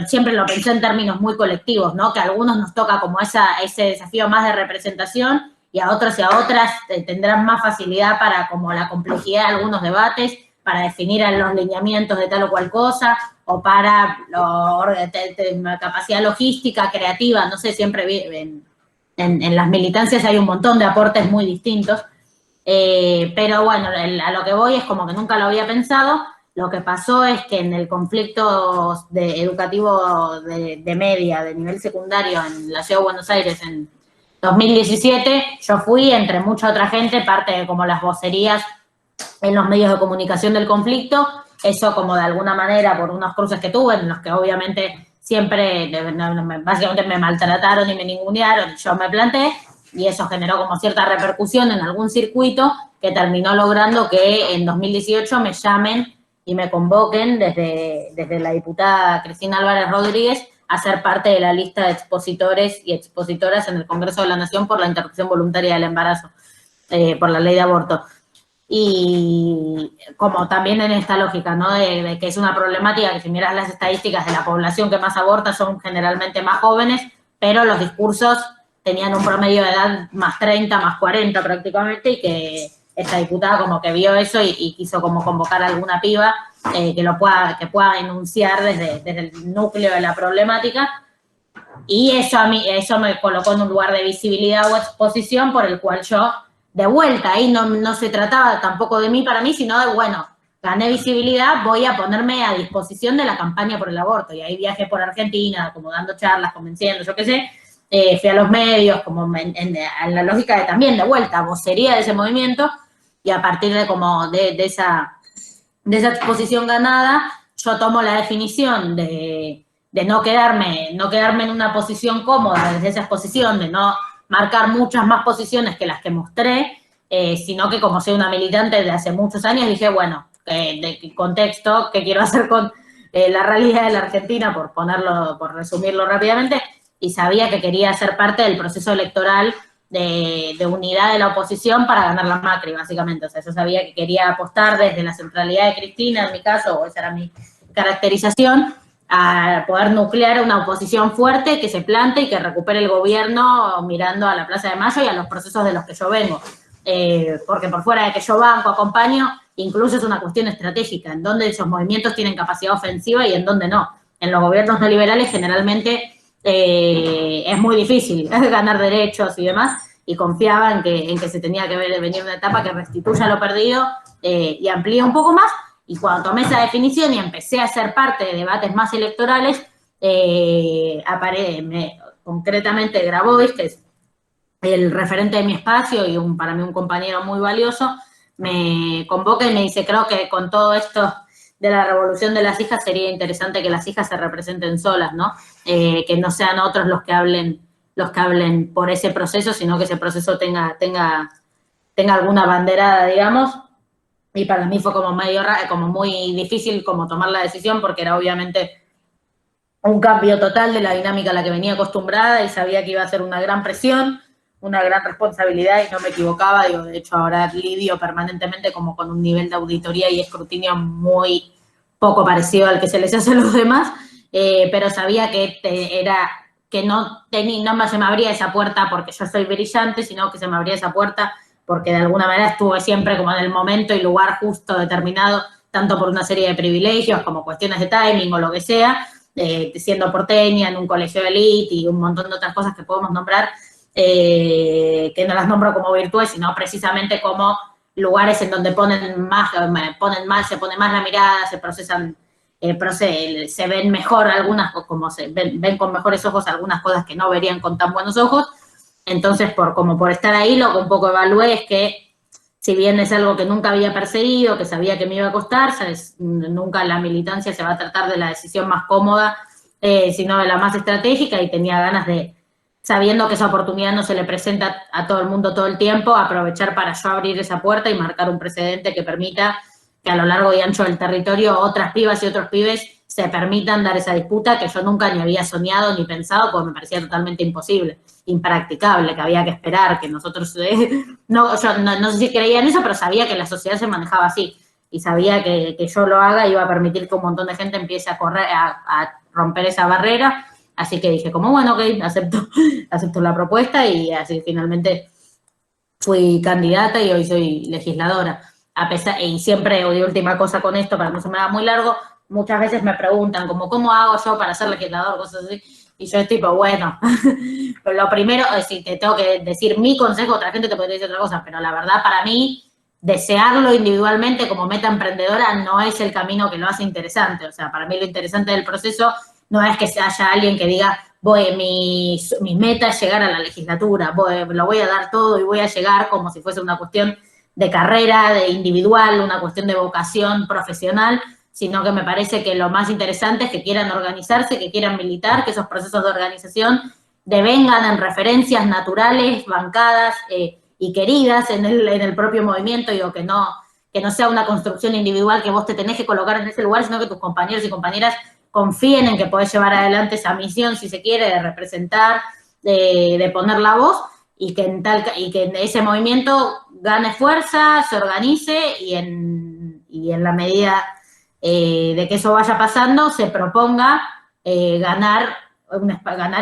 siempre lo pensé en términos muy colectivos, ¿no? Que a algunos nos toca como ese desafío más de representación, y a otros y a otras tendrán más facilidad para como la complejidad de algunos debates, para definir los lineamientos de tal o cual cosa, o para la capacidad logística, creativa, no sé, siempre en las militancias hay un montón de aportes muy distintos. Pero bueno, a lo que voy es como que nunca lo había pensado. Lo que pasó es que en el conflicto educativo de media, de nivel secundario en la Ciudad de Buenos Aires en 2017, yo fui, entre mucha otra gente, parte de como las vocerías en los medios de comunicación del conflicto. Eso como de alguna manera por unos cruces que tuve, en los que obviamente siempre, básicamente me maltrataron y me ningunearon, yo me planté, y eso generó como cierta repercusión en algún circuito que terminó logrando que en 2018 me llamen y me convoquen desde la diputada Cristina Álvarez Rodríguez a ser parte de la lista de expositores y expositoras en el Congreso de la Nación por la interrupción voluntaria del embarazo, por la ley de aborto. Y como también en esta lógica, ¿no? De que es una problemática que si miras las estadísticas de la población que más aborta son generalmente más jóvenes, pero los discursos tenían un promedio de edad más 30, más 40 prácticamente, y que esta diputada como que vio eso y quiso como convocar a alguna piba que pueda enunciar desde el núcleo de la problemática. Y eso me colocó en un lugar de visibilidad o exposición por el cual yo, de vuelta, ahí no se trataba tampoco de mí para mí, sino de, bueno, gané visibilidad, voy a ponerme a disposición de la campaña por el aborto. Y ahí viajé por Argentina, como dando charlas, convenciendo, yo qué sé, fui a los medios, como en la lógica de también, de vuelta, vocería de ese movimiento, y a partir de esa exposición ganada, yo tomo la definición de no quedarme en una posición cómoda desde esa exposición, de no marcar muchas más posiciones que las que mostré, sino que como soy una militante de hace muchos años, dije, bueno, de contexto, ¿qué quiero hacer con la realidad de la Argentina, por resumirlo rápidamente? Y sabía que quería ser parte del proceso electoral de unidad de la oposición para ganar la Macri, básicamente. O sea, yo sabía que quería apostar desde la centralidad de Cristina, en mi caso, o esa era mi caracterización, a poder nuclear una oposición fuerte que se plante y que recupere el gobierno mirando a la Plaza de Mayo y a los procesos de los que yo vengo. Porque por fuera de que yo banco, acompaño, incluso es una cuestión estratégica, en donde esos movimientos tienen capacidad ofensiva y en donde no. En los gobiernos neoliberales generalmente es muy difícil ganar derechos y demás, y confiaba en que se tenía que venir una etapa que restituya lo perdido y amplíe un poco más. Y cuando tomé esa definición y empecé a ser parte de debates más electorales, concretamente Grabois, que es el referente de mi espacio y para mí un compañero muy valioso, me convoca y me dice, creo que con todo esto de la revolución de las hijas sería interesante que las hijas se representen solas, ¿no? Que no sean otros los que hablen por ese proceso, sino que ese proceso tenga alguna banderada, digamos. Y para mí fue como muy difícil como tomar la decisión, porque era obviamente un cambio total de la dinámica a la que venía acostumbrada y sabía que iba a ser una gran presión, una gran responsabilidad, y no me equivocaba. Digo, de hecho ahora lidio permanentemente como con un nivel de auditoría y escrutinio muy poco parecido al que se les hace a los demás, pero sabía que no se me abría esa puerta porque yo soy brillante, sino que se me abría esa puerta porque de alguna manera estuve siempre como en el momento y lugar justo determinado, tanto por una serie de privilegios como cuestiones de timing o lo que sea, siendo porteña en un colegio de élite y un montón de otras cosas que podemos nombrar, que no las nombro como virtudes, sino precisamente como lugares en donde se pone más la mirada, se procesan, se ven mejor algunas, como ven con mejores ojos algunas cosas que no verían con tan buenos ojos. Entonces, por estar ahí, lo que un poco evalué es que, si bien es algo que nunca había perseguido, que sabía que me iba a costar, nunca la militancia se va a tratar de la decisión más cómoda, sino de la más estratégica, y tenía ganas de, sabiendo que esa oportunidad no se le presenta a todo el mundo todo el tiempo, aprovechar para yo abrir esa puerta y marcar un precedente que permita que a lo largo y ancho del territorio otras pibas y otros pibes se permitan dar esa disputa que yo nunca ni había soñado ni pensado, porque me parecía totalmente imposible, impracticable, que había que esperar, que nosotros, yo no sé si creía en eso, pero sabía que la sociedad se manejaba así, y sabía que yo lo haga iba a permitir que un montón de gente empiece a correr, a romper esa barrera. Así que dije, como bueno, ok, acepto la propuesta, y así finalmente fui candidata y hoy soy legisladora. Y siempre, de última cosa con esto, para que no se me haga muy largo, muchas veces me preguntan como, ¿cómo hago yo para ser legislador? Cosas así. y yo es tipo, bueno, pero lo primero, si te tengo que decir mi consejo, otra gente te podría decir otra cosa, pero la verdad para mí, desearlo individualmente como meta emprendedora no es el camino que lo hace interesante. O sea, para mí lo interesante del proceso no es que haya alguien que diga, mi meta es llegar a la legislatura, lo voy a dar todo y voy a llegar como si fuese una cuestión de carrera, de individual, una cuestión de vocación profesional, sino que me parece que lo más interesante es que quieran organizarse, que quieran militar, que esos procesos de organización devengan en referencias naturales, bancadas y queridas en el propio movimiento, digo, que no sea una construcción individual que vos te tenés que colocar en ese lugar, sino que tus compañeros y compañeras confíen en que podés llevar adelante esa misión, si se quiere, de representar, de poner la voz, y que en ese movimiento gane fuerza, se organice y en la medida de que eso vaya pasando, se proponga ganar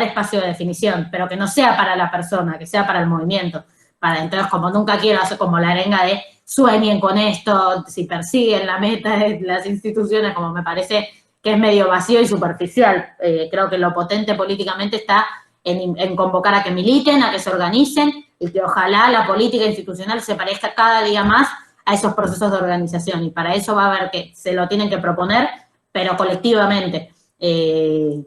espacio de definición, pero que no sea para la persona, que sea para el movimiento. Entonces, como nunca quiero hacer como la arenga de sueñen con esto, si persiguen la meta de las instituciones, como me parece que es medio vacío y superficial. Creo que lo potente políticamente está en convocar a que militen, a que se organicen, y que ojalá la política institucional se parezca cada día más a esos procesos de organización, y para eso va a haber que se lo tienen que proponer, pero colectivamente. Eso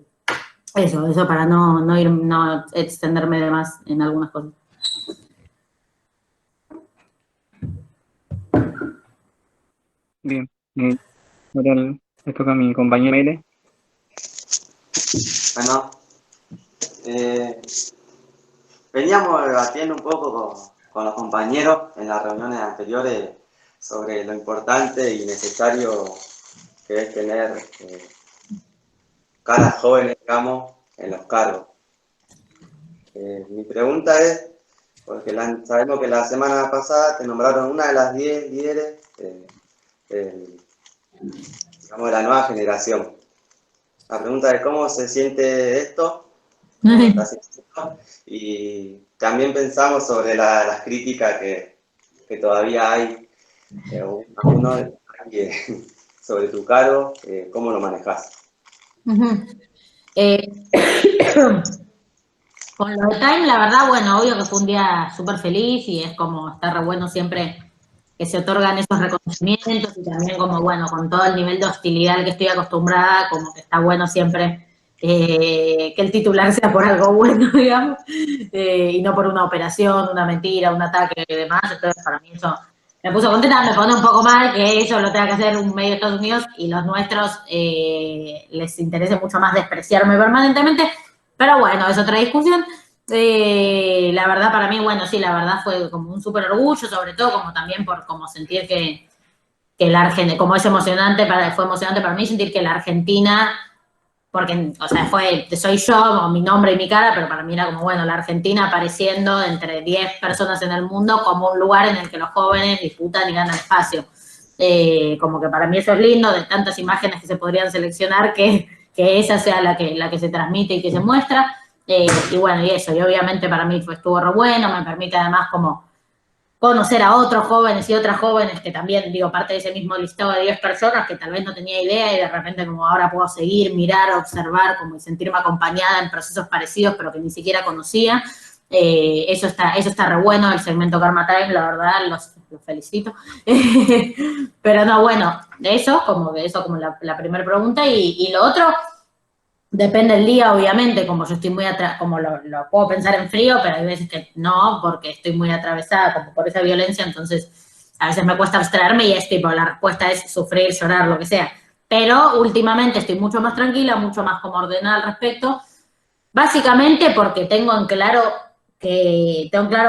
para no extenderme de más en algunas cosas. Bien, ahora le toca a mi compañera Mele. Bueno, veníamos debatiendo un poco con los compañeros en las reuniones anteriores sobre lo importante y necesario que es tener caras jóvenes, digamos, en los cargos. Mi pregunta es, porque sabemos que la semana pasada te nombraron una de las 10 líderes, digamos, de la nueva generación. La pregunta es cómo se siente esto, y también pensamos sobre las críticas que todavía hay, sobre tu cargo, cómo lo manejas. Con lo de Time, la verdad, bueno, obvio que fue un día súper feliz y es como, está re bueno siempre que se otorgan esos reconocimientos, y también como, bueno, con todo el nivel de hostilidad al que estoy acostumbrada, como que está bueno siempre que el titular sea por algo bueno, digamos, y no por una operación, una mentira, un ataque y demás. Entonces, para mí eso me puso contenta. Me pone un poco mal que eso lo tenga que hacer un medio de Estados Unidos y los nuestros les interese mucho más despreciarme permanentemente, pero bueno, es otra discusión. La verdad para mí, bueno, sí, la verdad fue como un súper orgullo, sobre todo como también por como sentir que la Argentina, como es emocionante, fue emocionante para mí sentir que la Argentina, porque, o sea, soy yo, mi nombre y mi cara, pero para mí era como, bueno, la Argentina apareciendo entre 10 personas en el mundo como un lugar en el que los jóvenes disputan y ganan espacio. Como que para mí eso es lindo, de tantas imágenes que se podrían seleccionar, que esa sea la que se transmite y que se muestra. Y bueno, y eso, y obviamente para mí estuvo re bueno, me permite además como conocer a otros jóvenes y otras jóvenes que también, digo, parte de ese mismo listado de 10 personas que tal vez no tenía idea, y de repente como ahora puedo seguir, mirar, observar, como y sentirme acompañada en procesos parecidos pero que ni siquiera conocía. Eso está re bueno, el segmento Karma Time, la verdad, los felicito. Pero no, bueno, eso como la primera pregunta, y lo otro, depende del día, obviamente, como yo estoy muy como lo puedo pensar en frío, pero hay veces que no, porque estoy muy atravesada como por esa violencia, entonces a veces me cuesta abstraerme y es tipo, la respuesta es sufrir, llorar, lo que sea. Pero últimamente estoy mucho más tranquila, mucho más como ordenada al respecto, básicamente porque tengo en claro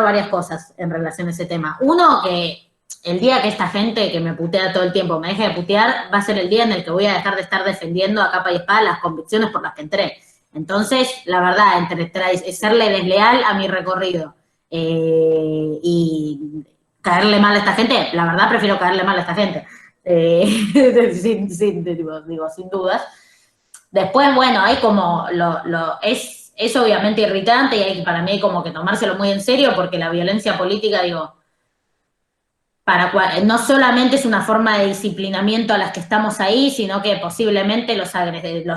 varias cosas en relación a ese tema. Uno, que el día que esta gente que me putea todo el tiempo me deje de putear, va a ser el día en el que voy a dejar de estar defendiendo a capa y espada las convicciones por las que entré. Entonces, la verdad, entre serle desleal a mi recorrido y caerle mal a esta gente, la verdad prefiero caerle mal a esta gente, sin dudas. Después, bueno, hay como es obviamente irritante, y para mí hay como que tomárselo muy en serio, porque la violencia política, digo, no solamente es una forma de disciplinamiento a las que estamos ahí, sino que posiblemente los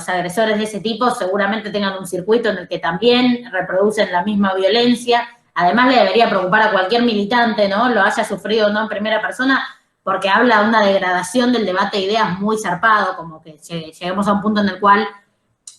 agresores de ese tipo seguramente tengan un circuito en el que también reproducen la misma violencia. Además, le debería preocupar a cualquier militante, ¿no? Lo haya sufrido o no en primera persona, porque habla de una degradación del debate de ideas muy zarpado, como que lleguemos a un punto en el cual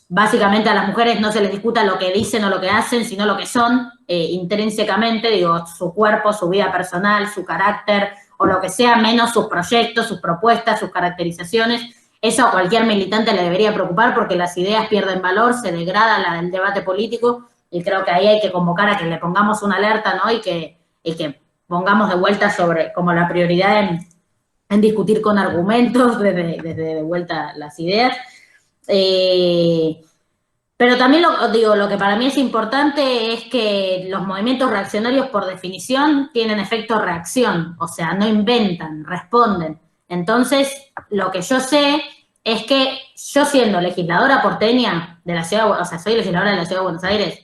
básicamente a las mujeres no se les discuta lo que dicen o lo que hacen, sino lo que son intrínsecamente, digo, su cuerpo, su vida personal, su carácter o lo que sea, menos sus proyectos, sus propuestas, sus caracterizaciones. Eso a cualquier militante le debería preocupar porque las ideas pierden valor, se degrada el debate político y creo que ahí hay que convocar a que le pongamos una alerta, ¿no? Y que pongamos de vuelta sobre como la prioridad en discutir con argumentos desde de vuelta las ideas. Pero también lo que para mí es importante es que los movimientos reaccionarios por definición tienen efecto reacción, o sea, no inventan, responden. Entonces, lo que yo sé es que yo siendo legisladora porteña de la ciudad, o sea, soy legisladora de la ciudad de Buenos Aires,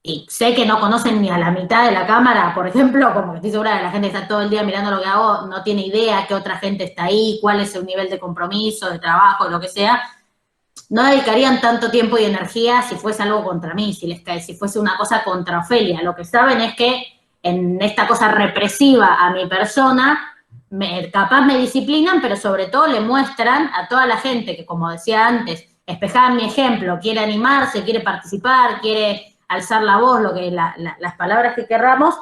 y sé que no conocen ni a la mitad de la Cámara, por ejemplo, como que estoy segura de que la gente que está todo el día mirando lo que hago, no tiene idea qué otra gente está ahí, cuál es su nivel de compromiso, de trabajo, lo que sea. No dedicarían tanto tiempo y energía si fuese algo contra mí, si fuese una cosa contra Ofelia. Lo que saben es que en esta cosa represiva a mi persona, capaz me disciplinan, pero sobre todo le muestran a toda la gente que, como decía antes, espejaban mi ejemplo, quiere animarse, quiere participar, quiere alzar la voz, las palabras que querramos,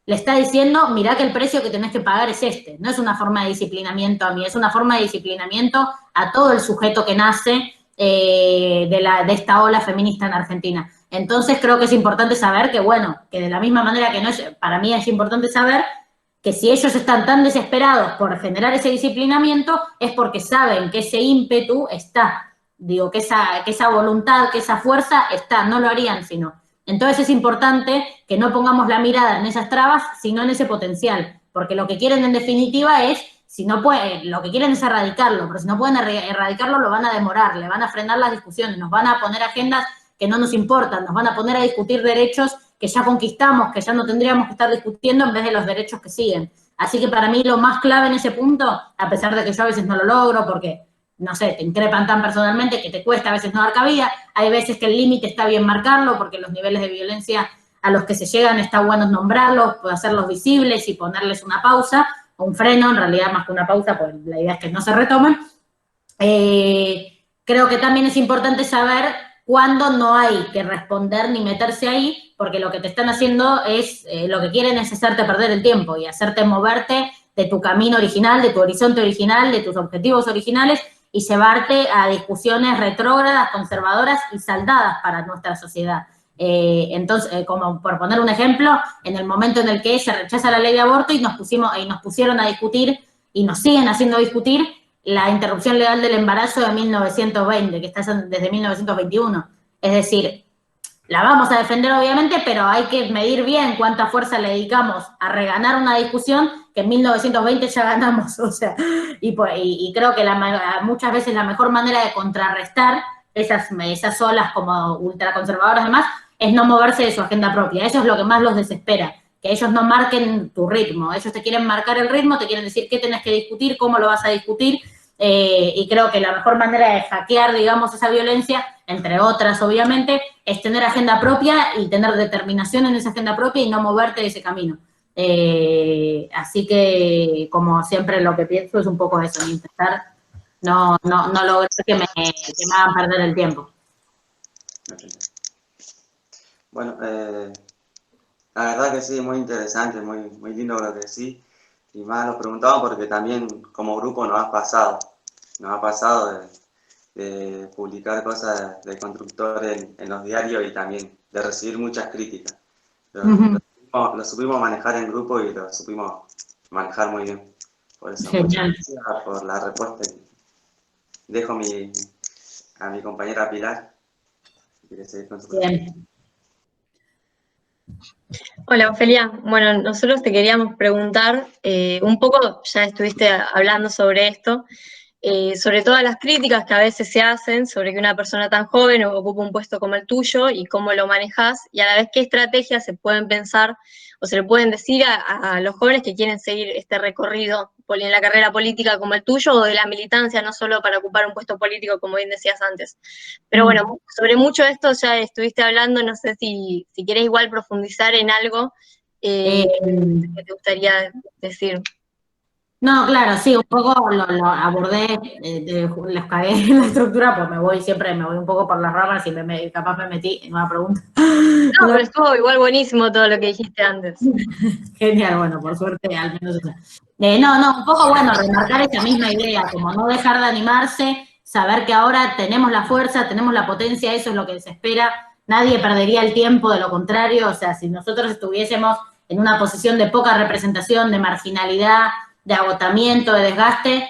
le está diciendo, mirá que el precio que tenés que pagar es este. No es una forma de disciplinamiento a mí, es una forma de disciplinamiento a todo el sujeto que nace de esta ola feminista en Argentina. Entonces creo que es importante saber que, bueno, que de la misma manera que para mí es importante saber que si ellos están tan desesperados por generar ese disciplinamiento es porque saben que ese ímpetu está, digo, que esa voluntad, que esa fuerza está, no lo harían sino. Entonces es importante que no pongamos la mirada en esas trabas, sino en ese potencial, porque lo que quieren en definitiva es, si no lo que quieren es erradicarlo, pero si no pueden erradicarlo lo van a demorar, le van a frenar las discusiones, nos van a poner agendas que no nos importan, nos van a poner a discutir derechos que ya conquistamos, que ya no tendríamos que estar discutiendo en vez de los derechos que siguen. Así que para mí lo más clave en ese punto, a pesar de que yo a veces no lo logro porque, no sé, te increpan tan personalmente que te cuesta a veces no dar cabida, hay veces que el límite está bien marcarlo porque los niveles de violencia a los que se llegan está bueno nombrarlos, hacerlos visibles y ponerles una pausa, o un freno, en realidad más que una pausa, pues la idea es que no se retomen. Creo que también es importante saber cuándo no hay que responder ni meterse ahí, porque lo que te están haciendo es, lo que quieren es hacerte perder el tiempo y hacerte moverte de tu camino original, de tu horizonte original, de tus objetivos originales y llevarte a discusiones retrógradas, conservadoras y saldadas para nuestra sociedad. Entonces, como por poner un ejemplo, en el momento en el que se rechaza la ley de aborto y nos pusieron a discutir y nos siguen haciendo discutir la interrupción legal del embarazo de 1920, que está desde 1921. Es decir, la vamos a defender obviamente, pero hay que medir bien cuánta fuerza le dedicamos a reganar una discusión que en 1920 ya ganamos. O sea, y creo que muchas veces la mejor manera de contrarrestar esas olas como ultraconservadoras y demás es no moverse de su agenda propia. Eso es lo que más los desespera, que ellos no marquen tu ritmo. Ellos te quieren marcar el ritmo, te quieren decir qué tenés que discutir, cómo lo vas a discutir, y creo que la mejor manera de hackear, digamos, esa violencia, entre otras, obviamente, es tener agenda propia y tener determinación en esa agenda propia y no moverte de ese camino. Así que, como siempre, lo que pienso es un poco eso, intentar no lograr que me hagan perder el tiempo. Bueno, la verdad que sí, muy interesante, muy lindo lo que decís. Y más lo preguntamos porque también como grupo nos ha pasado de publicar cosas de constructores en los diarios y también de recibir muchas críticas. Lo supimos manejar en grupo y lo supimos manejar muy bien. Por eso, muchas gracias por la respuesta. Dejo a mi compañera Pilar. Si quiere seguir con su pregunta. Hola, Ofelia. Bueno, nosotros te queríamos preguntar, un poco, ya estuviste hablando sobre esto, sobre todas las críticas que a veces se hacen sobre que una persona tan joven ocupa un puesto como el tuyo y cómo lo manejas, y a la vez qué estrategias se pueden pensar o se le pueden decir a los jóvenes que quieren seguir este recorrido en la carrera política como el tuyo o de la militancia, no solo para ocupar un puesto político, como bien decías antes. Pero bueno, sobre mucho de esto ya estuviste hablando, no sé si querés igual profundizar en algo que te gustaría decir. No, claro, sí, un poco lo abordé, les cagué en la estructura, pues me voy un poco por las ramas y capaz me metí en una pregunta. No, pero estuvo igual buenísimo todo lo que dijiste antes. Genial, bueno, por suerte al menos eso. No, un poco bueno, remarcar esa misma idea, como no dejar de animarse, saber que ahora tenemos la fuerza, tenemos la potencia, eso es lo que se espera, nadie perdería el tiempo, de lo contrario, o sea, si nosotros estuviésemos en una posición de poca representación, de marginalidad, de agotamiento, de desgaste,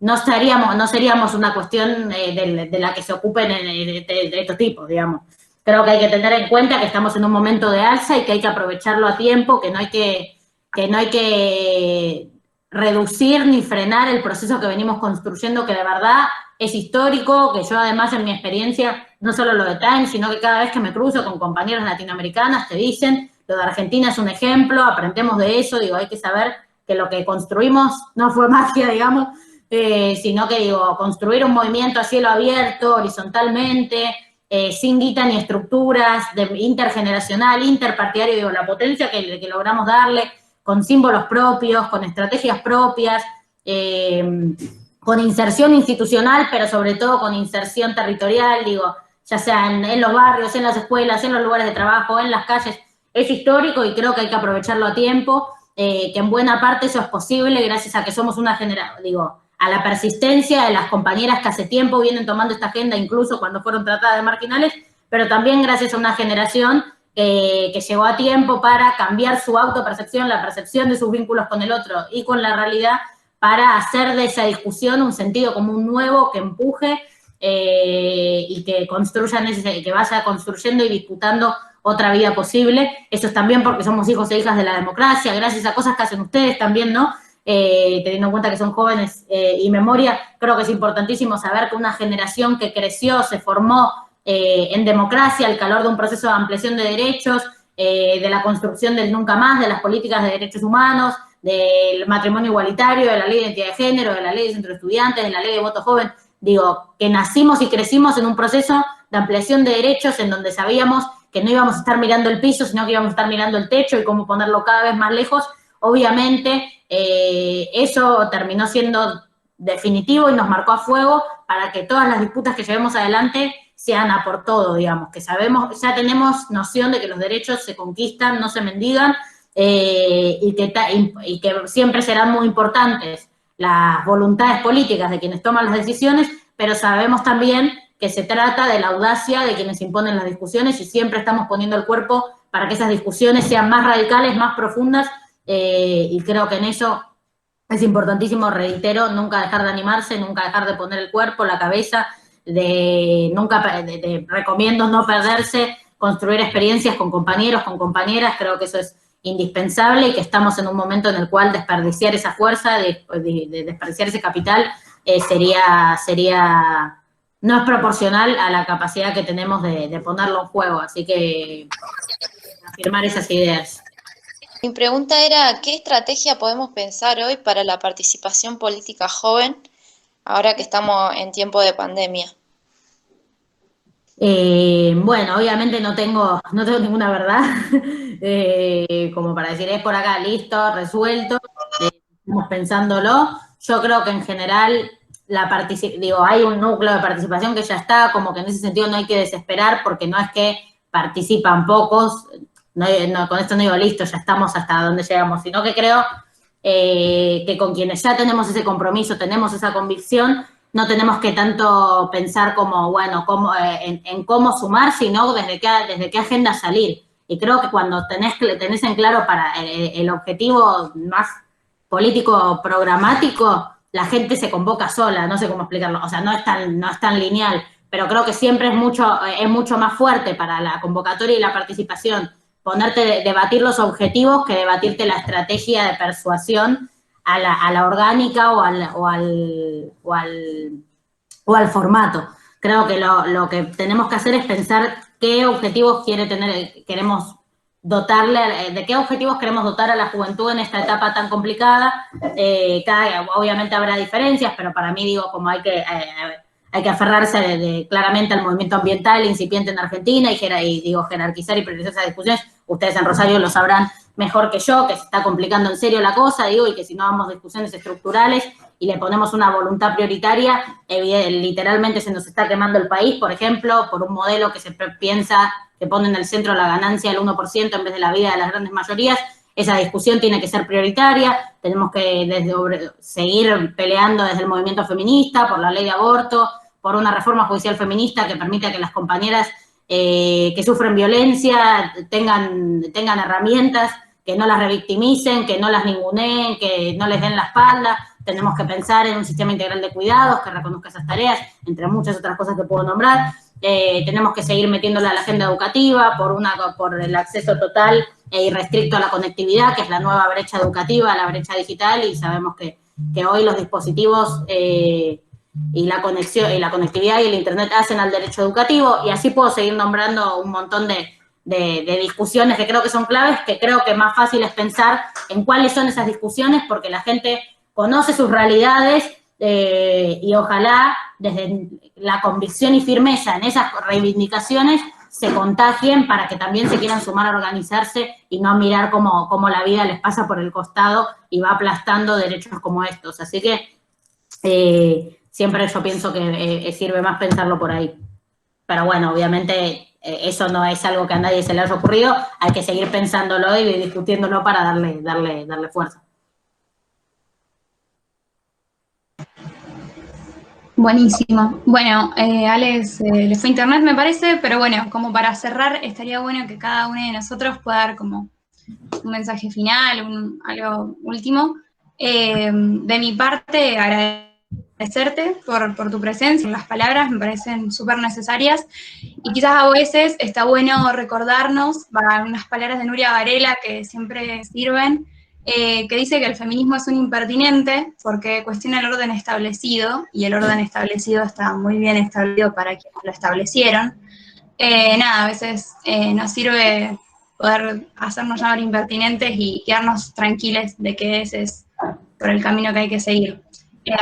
no seríamos una cuestión de la que se ocupen de estos tipos, digamos. Creo que hay que tener en cuenta que estamos en un momento de alza y que hay que aprovecharlo a tiempo, que no hay que reducir ni frenar el proceso que venimos construyendo, que de verdad es histórico, que yo además en mi experiencia, no solo lo de Time, sino que cada vez que me cruzo con compañeras latinoamericanas te dicen, lo de Argentina es un ejemplo, aprendemos de eso, digo, hay que saber que lo que construimos no fue magia, digamos, sino que, digo, construir un movimiento a cielo abierto, horizontalmente, sin guita ni estructuras, intergeneracional, interpartidario, digo, la potencia que logramos darle, con símbolos propios, con estrategias propias, con inserción institucional, pero sobre todo con inserción territorial, digo, ya sea en los barrios, en las escuelas, en los lugares de trabajo, en las calles, es histórico y creo que hay que aprovecharlo a tiempo, que en buena parte eso es posible gracias a que somos una generación, digo, a la persistencia de las compañeras que hace tiempo vienen tomando esta agenda, incluso cuando fueron tratadas de marginales, pero también gracias a una generación que llegó a tiempo para cambiar su autopercepción, la percepción de sus vínculos con el otro y con la realidad, para hacer de esa discusión un sentido común nuevo que empuje y que construya, que vaya construyendo y disputando otra vida posible. Eso es también porque somos hijos e hijas de la democracia, gracias a cosas que hacen ustedes también, ¿no? Teniendo en cuenta que son jóvenes y memoria, creo que es importantísimo saber que una generación que creció, se formó en democracia, al calor de un proceso de ampliación de derechos, de la construcción del nunca más, de las políticas de derechos humanos, del matrimonio igualitario, de la ley de identidad de género, de la ley de centro de estudiantes, de la ley de voto joven, digo, que nacimos y crecimos en un proceso de ampliación de derechos en donde sabíamos que no íbamos a estar mirando el piso, sino que íbamos a estar mirando el techo y cómo ponerlo cada vez más lejos. Obviamente, eso terminó siendo definitivo y nos marcó a fuego para que todas las disputas que llevemos adelante sean a por todo, digamos, que sabemos, ya tenemos noción de que los derechos se conquistan, no se mendigan, y que siempre serán muy importantes las voluntades políticas de quienes toman las decisiones, pero sabemos también que se trata de la audacia de quienes imponen las discusiones y siempre estamos poniendo el cuerpo para que esas discusiones sean más radicales, más profundas, y creo que en eso es importantísimo, reitero, nunca dejar de animarse, nunca dejar de poner el cuerpo, la cabeza, recomiendo no perderse, construir experiencias con compañeros, con compañeras, creo que eso es indispensable y que estamos en un momento en el cual desperdiciar esa fuerza, desperdiciar ese capital, no es proporcional a la capacidad que tenemos de ponerlo en juego, así que afirmar esas ideas. Mi pregunta era, ¿qué estrategia podemos pensar hoy para la participación política joven, ahora que estamos en tiempo de pandemia? Bueno, obviamente no tengo ninguna verdad como para decir, es por acá, listo, resuelto, estamos pensándolo. Yo creo que en general hay un núcleo de participación que ya está, como que en ese sentido no hay que desesperar porque no es que participan pocos, con esto no digo listo, ya estamos hasta donde llegamos, sino que creo que con quienes ya tenemos ese compromiso, tenemos esa convicción, no tenemos que tanto pensar como, bueno, en cómo sumar, sino desde qué agenda salir. Y creo que cuando tenés en claro para el objetivo más político programático, la gente se convoca sola, no sé cómo explicarlo, o sea, no es tan lineal, pero creo que siempre es mucho más fuerte para la convocatoria y la participación debatir los objetivos que debatirte la estrategia de persuasión a la orgánica o al formato. Creo que lo que tenemos que hacer es pensar qué objetivos queremos dotarle, de qué objetivos queremos dotar a la juventud en esta etapa tan complicada. Obviamente habrá diferencias, pero para mí, digo, como hay que aferrarse claramente al movimiento ambiental incipiente en Argentina y jerarquizar y priorizar esas discusiones. Ustedes en Rosario lo sabrán mejor que yo, que se está complicando en serio la cosa, digo, y que si no vamos a discusiones estructurales y le ponemos una voluntad prioritaria, literalmente se nos está quemando el país, por ejemplo, por un modelo que se piensa que pone en el centro la ganancia del 1% en vez de la vida de las grandes mayorías. Esa discusión tiene que ser prioritaria, tenemos que seguir peleando desde el movimiento feminista por la ley de aborto, por una reforma judicial feminista que permita que las compañeras que sufren violencia tengan herramientas, que no las revictimicen, que no las ninguneen, que no les den la espalda. Tenemos que pensar en un sistema integral de cuidados que reconozca esas tareas, entre muchas otras cosas que puedo nombrar. Tenemos que seguir metiéndole a la agenda educativa por el acceso total e irrestricto a la conectividad, que es la nueva brecha educativa, la brecha digital, y sabemos que hoy los dispositivos y la conexión y la conectividad y el internet hacen al derecho educativo, y así puedo seguir nombrando un montón de discusiones que creo que son claves, que creo que más fácil es pensar en cuáles son esas discusiones, porque la gente conoce sus realidades y ojalá desde la convicción y firmeza en esas reivindicaciones se contagien para que también se quieran sumar a organizarse y no mirar cómo la vida les pasa por el costado y va aplastando derechos como estos. Así que siempre yo pienso que sirve más pensarlo por ahí. Pero bueno, obviamente eso no es algo que a nadie se le haya ocurrido, hay que seguir pensándolo y discutiéndolo para darle fuerza. Buenísimo. Bueno, Alex le fue internet, me parece, pero bueno, como para cerrar, estaría bueno que cada uno de nosotros pueda dar como un mensaje final, algo último. De mi parte, agradecerte por tu presencia, las palabras me parecen súper necesarias, y quizás a veces está bueno recordarnos unas palabras de Nuria Varela que siempre sirven, que dice que el feminismo es un impertinente porque cuestiona el orden establecido, y el orden establecido está muy bien establecido para quienes lo establecieron. A veces nos sirve poder hacernos llamar impertinentes y quedarnos tranquiles de que ese es por el camino que hay que seguir.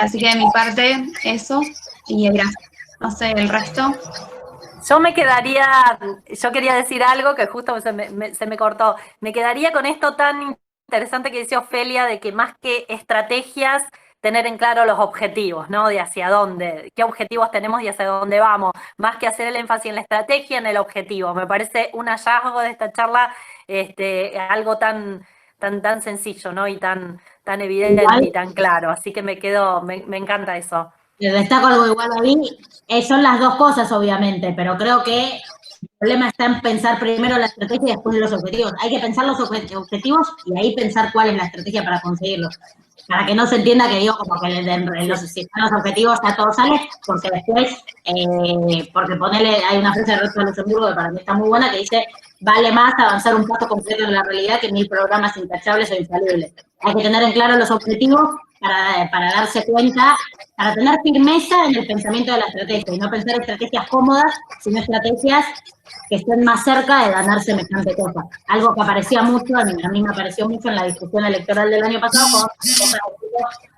Así que de mi parte, eso, y gracias. No sé, el resto. Yo quería decir algo que justo se me cortó. Me quedaría con esto tan interesante que decía Ofelia, de que más que estrategias, tener en claro los objetivos, ¿no? De hacia dónde, qué objetivos tenemos y hacia dónde vamos. Más que hacer el énfasis en la estrategia, en el objetivo. Me parece un hallazgo de esta charla, algo tan sencillo, ¿no? Y tan evidente y tan claro. Así que me encanta eso. Les destaco algo igual a mí, son las dos cosas obviamente, pero creo que el problema está en pensar primero la estrategia y después los objetivos. Hay que pensar los objetivos y ahí pensar cuál es la estrategia para conseguirlos. Para que no se entienda que digo como que si están los objetivos ya todo sale, porque después, porque hay una frase de Rosa Luxemburgo que para mí está muy buena, que dice: vale más avanzar un paso concreto en la realidad que 1000 programas intachables o infalibles. Hay que tener en claro los objetivos para darse cuenta, para tener firmeza en el pensamiento de la estrategia y no pensar estrategias cómodas, sino estrategias que estén más cerca de ganar semejante cosa. Algo que aparecía mucho, a mí me apareció mucho en la discusión electoral del año pasado,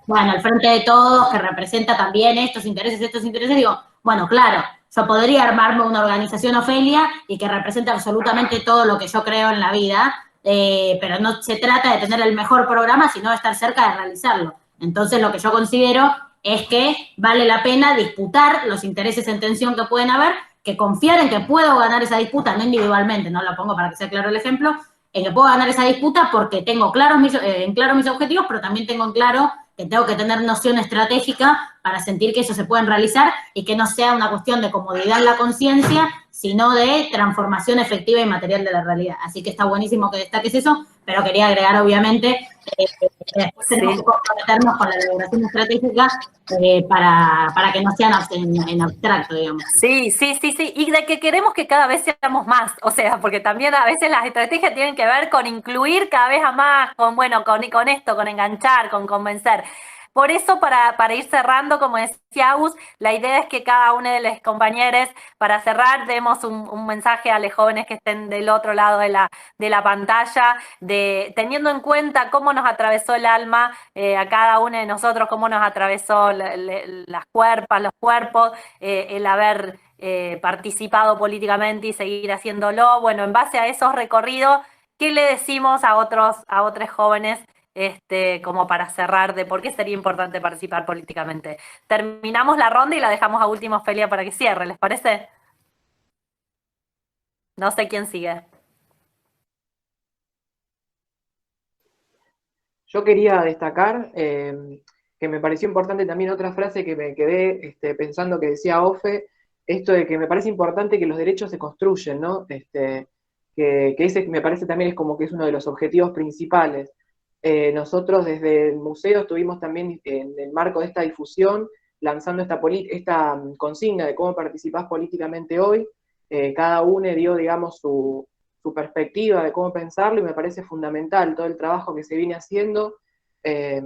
bueno, al frente de todos, que representa también estos intereses, digo, bueno, claro, yo podría armarme una organización, Ofelia, y que represente absolutamente todo lo que yo creo en la vida, pero no se trata de tener el mejor programa, sino de estar cerca de realizarlo. Entonces, lo que yo considero es que vale la pena disputar los intereses en tensión que pueden haber, que confiar en que puedo ganar esa disputa, no individualmente, no lo pongo para que sea claro el ejemplo, en que puedo ganar esa disputa porque tengo en claro mis objetivos, pero también tengo en claro que tengo que tener noción estratégica para sentir que eso se pueden realizar y que no sea una cuestión de comodidad en la conciencia, sino de transformación efectiva y material de la realidad. Así que está buenísimo que destaques eso, pero quería agregar, obviamente, que después tenemos que comprometernos con la elaboración estratégica para que no sean en abstracto, digamos. Sí, sí, sí, sí, y de que queremos que cada vez seamos más, o sea, porque también a veces las estrategias tienen que ver con incluir cada vez a más, con, bueno, con esto, con enganchar, con convencer. Por eso, para ir cerrando, como decía Agus, la idea es que cada uno de los compañeros, para cerrar, demos un mensaje a los jóvenes que estén del otro lado de la pantalla, teniendo en cuenta cómo nos atravesó el alma a cada uno de nosotros, cómo nos atravesó las cuerpas, los cuerpos, el haber participado políticamente y seguir haciéndolo. Bueno, en base a esos recorridos, ¿qué le decimos a otros jóvenes como para cerrar de por qué sería importante participar políticamente? Terminamos la ronda y la dejamos a última Ofelia para que cierre, ¿les parece? No sé quién sigue. Yo quería destacar que me pareció importante también otra frase que me quedé pensando que decía Ofe, esto de que me parece importante que los derechos se construyen, ¿no? Que ese me parece también es como que es uno de los objetivos principales. Nosotros desde el museo estuvimos también en el marco de esta difusión lanzando esta consigna de cómo participás políticamente hoy. Cada uno dio, digamos, su perspectiva de cómo pensarlo y me parece fundamental todo el trabajo que se viene haciendo, eh,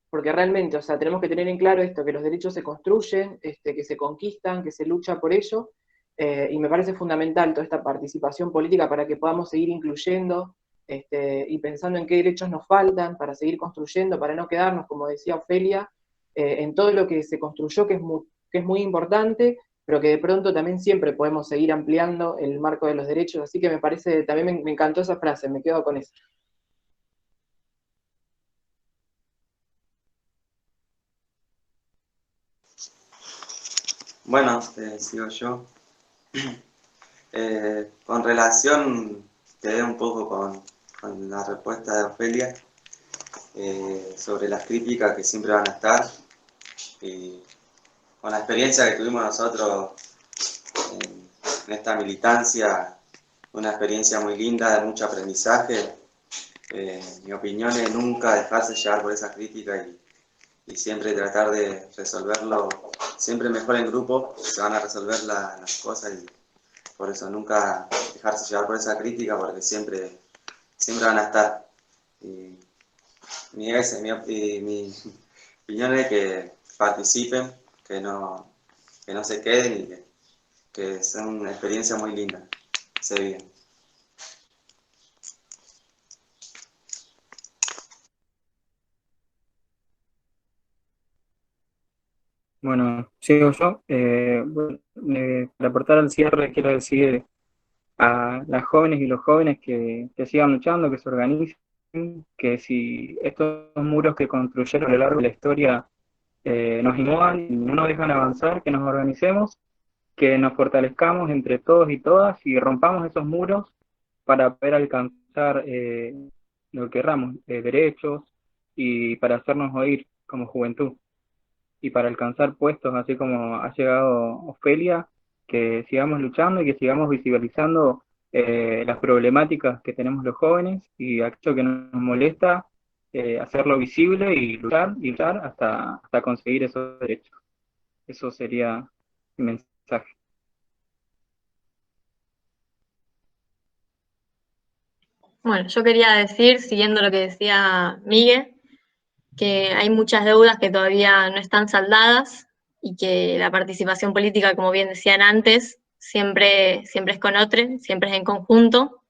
porque realmente, o sea, tenemos que tener en claro esto, que los derechos se construyen, que se conquistan, que se lucha por ello, y me parece fundamental toda esta participación política para que podamos seguir incluyendo y pensando en qué derechos nos faltan para seguir construyendo, para no quedarnos, como decía Ofelia, en todo lo que se construyó, que es muy importante, pero que de pronto también siempre podemos seguir ampliando el marco de los derechos, así que me parece, también me encantó esa frase, me quedo con eso. Bueno, sigo yo. Con relación, quedé un poco con la respuesta de Ofelia sobre las críticas que siempre van a estar, y con la experiencia que tuvimos nosotros en esta militancia, una experiencia muy linda, de mucho aprendizaje. Mi opinión es nunca dejarse llevar por esa crítica y siempre tratar de resolverlo, siempre mejor en grupo, se van a resolver las cosas, y por eso nunca dejarse llevar por esa crítica, porque siempre van a estar. Y mi opinión es que participen, que no se queden y que sea una experiencia muy linda. Se vive. Bueno, sigo yo. Bueno, para aportar al cierre, quiero decir a las jóvenes y los jóvenes que sigan luchando, que se organicen, que si estos muros que construyeron a lo largo de la historia nos incomodan y no nos dejan avanzar, que nos organicemos, que nos fortalezcamos entre todos y todas y rompamos esos muros para poder alcanzar lo que querramos, derechos, y para hacernos oír como juventud y para alcanzar puestos, así como ha llegado Ofelia, que sigamos luchando y que sigamos visibilizando las problemáticas que tenemos los jóvenes y aquello que nos molesta, hacerlo visible y luchar hasta conseguir esos derechos. Eso sería mi mensaje. Bueno, yo quería decir, siguiendo lo que decía Miguel, que hay muchas deudas que todavía no están saldadas y que la participación política, como bien decían antes, siempre es con otros, siempre es en conjunto,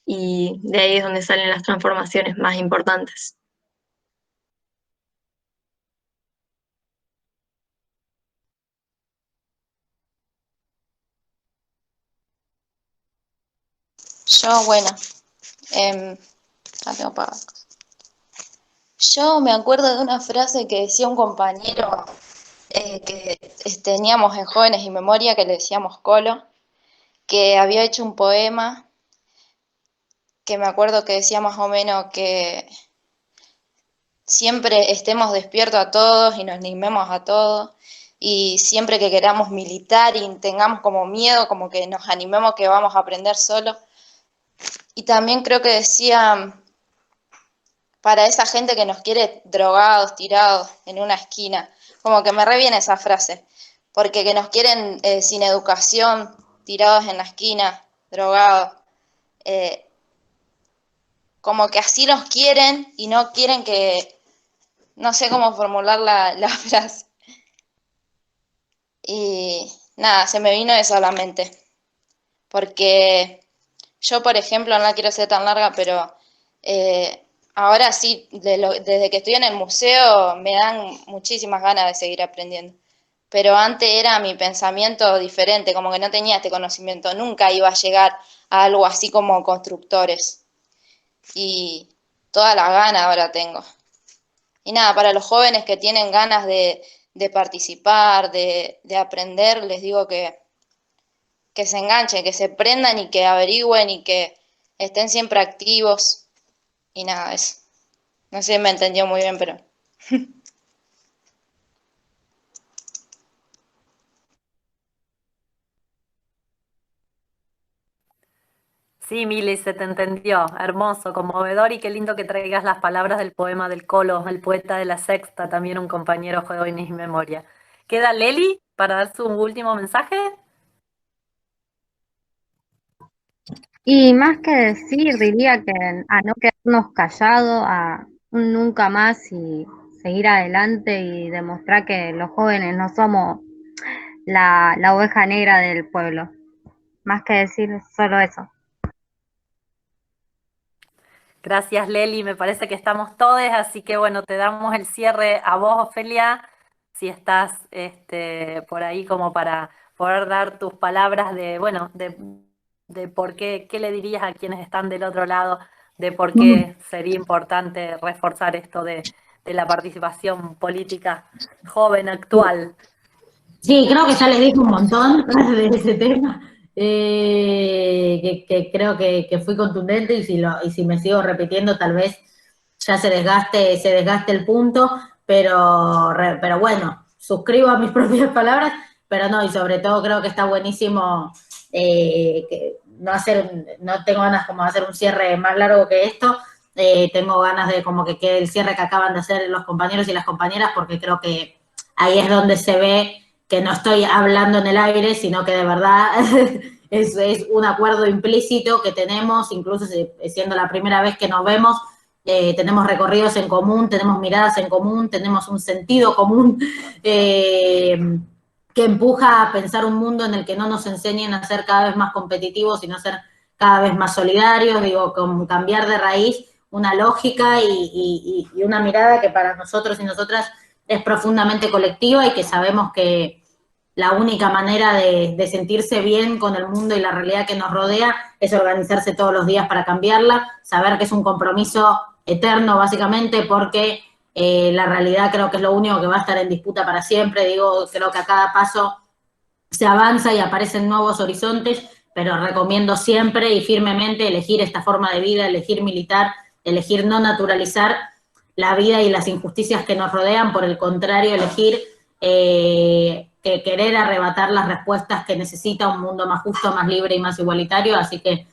y de ahí es donde salen las transformaciones más importantes. Yo, bueno, la tengo para... Yo me acuerdo de una frase que decía un compañero que teníamos en Jóvenes y Memoria, que le decíamos Colo, que había hecho un poema que me acuerdo que decía más o menos que siempre estemos despiertos a todos y nos animemos a todos, y siempre que queramos militar y tengamos como miedo, como que nos animemos que vamos a aprender solo. Y también creo que decía, para esa gente que nos quiere drogados, tirados en una esquina, como que me reviene esa frase, porque que nos quieren sin educación, tirados en la esquina, drogados, como que así nos quieren y no quieren que, no sé cómo formular la frase. Y nada, se me vino eso a la mente, porque yo, por ejemplo, no la quiero hacer tan larga, pero ahora sí, desde que estoy en el museo me dan muchísimas ganas de seguir aprendiendo. Pero antes era mi pensamiento diferente, como que no tenía este conocimiento, nunca iba a llegar a algo así como constructores. Y toda la gana ahora tengo. Y nada, para los jóvenes que tienen ganas de participar, de aprender, les digo que se enganchen, que se prendan y que averigüen y que estén siempre activos. Y nada, eso. No sé si me entendió muy bien, pero... Sí, Mili, se te entendió. Hermoso, conmovedor y qué lindo que traigas las palabras del poema del Colo, el poeta de la Sexta, también un compañero joven y memoria. ¿Queda Leli para dar su último mensaje? Y más que decir, diría que a no quedarnos callados, a un nunca más y seguir adelante y demostrar que los jóvenes no somos la oveja negra del pueblo. Más que decir solo eso. Gracias, Leli. Me parece que estamos todos, así que bueno, te damos el cierre a vos, Ofelia, si estás por ahí como para poder dar tus palabras de, bueno, de por qué le dirías a quienes están del otro lado, de por qué sería importante reforzar esto de la participación política joven actual. Sí, creo que ya les dije un montón de ese tema, que creo que fui contundente y si me sigo repitiendo tal vez ya se desgaste el punto, pero bueno, suscribo a mis propias palabras, pero no, y sobre todo creo que está buenísimo no tengo ganas como de hacer un cierre más largo que esto, tengo ganas de como que quede el cierre que acaban de hacer los compañeros y las compañeras, porque creo que ahí es donde se ve que no estoy hablando en el aire, sino que de verdad es un acuerdo implícito que tenemos, incluso siendo la primera vez que nos vemos, tenemos recorridos en común, tenemos miradas en común, tenemos un sentido común que empuja a pensar un mundo en el que no nos enseñen a ser cada vez más competitivos, sino a ser cada vez más solidarios, digo, con cambiar de raíz una lógica y una mirada que para nosotros y nosotras es profundamente colectiva y que sabemos que la única manera de sentirse bien con el mundo y la realidad que nos rodea es organizarse todos los días para cambiarla, saber que es un compromiso eterno básicamente porque la realidad creo que es lo único que va a estar en disputa para siempre, digo, creo que a cada paso se avanza y aparecen nuevos horizontes, pero recomiendo siempre y firmemente elegir esta forma de vida, elegir militar, elegir no naturalizar la vida y las injusticias que nos rodean, por el contrario, elegir que querer arrebatar las respuestas que necesita un mundo más justo, más libre y más igualitario, así que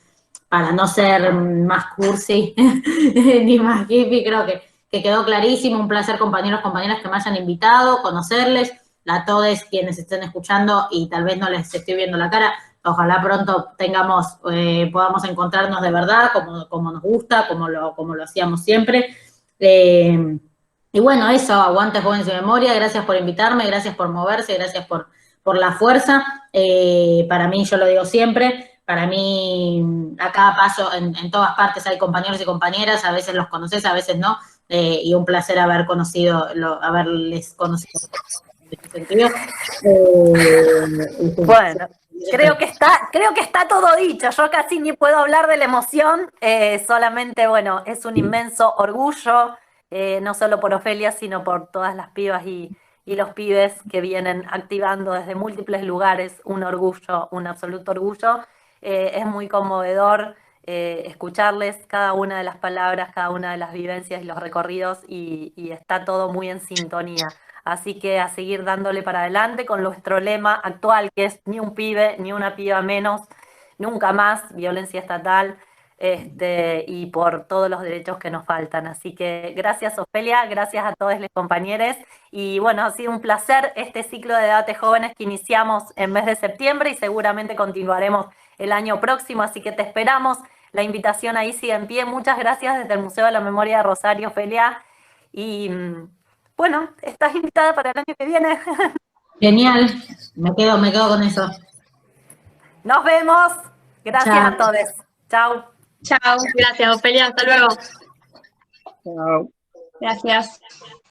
para no ser más cursi ni más hippie, creo que quedó clarísimo, un placer compañeros, compañeras que me hayan invitado, conocerles, a todos quienes estén escuchando y tal vez no les estoy viendo la cara, ojalá pronto podamos encontrarnos de verdad, como nos gusta, como lo hacíamos siempre. Y bueno, eso, aguante Jóvenes de Memoria, gracias por invitarme, gracias por moverse, gracias por la fuerza. Para mí, yo lo digo siempre, para mí a cada paso, en todas partes hay compañeros y compañeras, a veces los conoces, a veces no, y un placer haberles conocido en ese sentido. Bueno, creo que está todo dicho. Yo casi ni puedo hablar de la emoción. Solamente, bueno, es un inmenso orgullo, no solo por Ofelia, sino por todas las pibas y los pibes que vienen activando desde múltiples lugares un orgullo, un absoluto orgullo. Es muy conmovedor escucharles cada una de las palabras, cada una de las vivencias y los recorridos y está todo muy en sintonía. Así que a seguir dándole para adelante con nuestro lema actual, que es ni un pibe, ni una piba menos, nunca más violencia estatal, y por todos los derechos que nos faltan. Así que gracias, Ofelia, gracias a todos los compañeros. Y bueno, ha sido un placer este ciclo de debates jóvenes que iniciamos en mes de septiembre y seguramente continuaremos el año próximo, así que te esperamos. La invitación ahí sigue en pie. Muchas gracias desde el Museo de la Memoria de Rosario, Ofelia. Y bueno, estás invitada para el año que viene. Genial, me quedo con eso. Nos vemos. Gracias Chao. a todos. Chao. Chao. Gracias, Ofelia. Hasta luego. Chao. Gracias.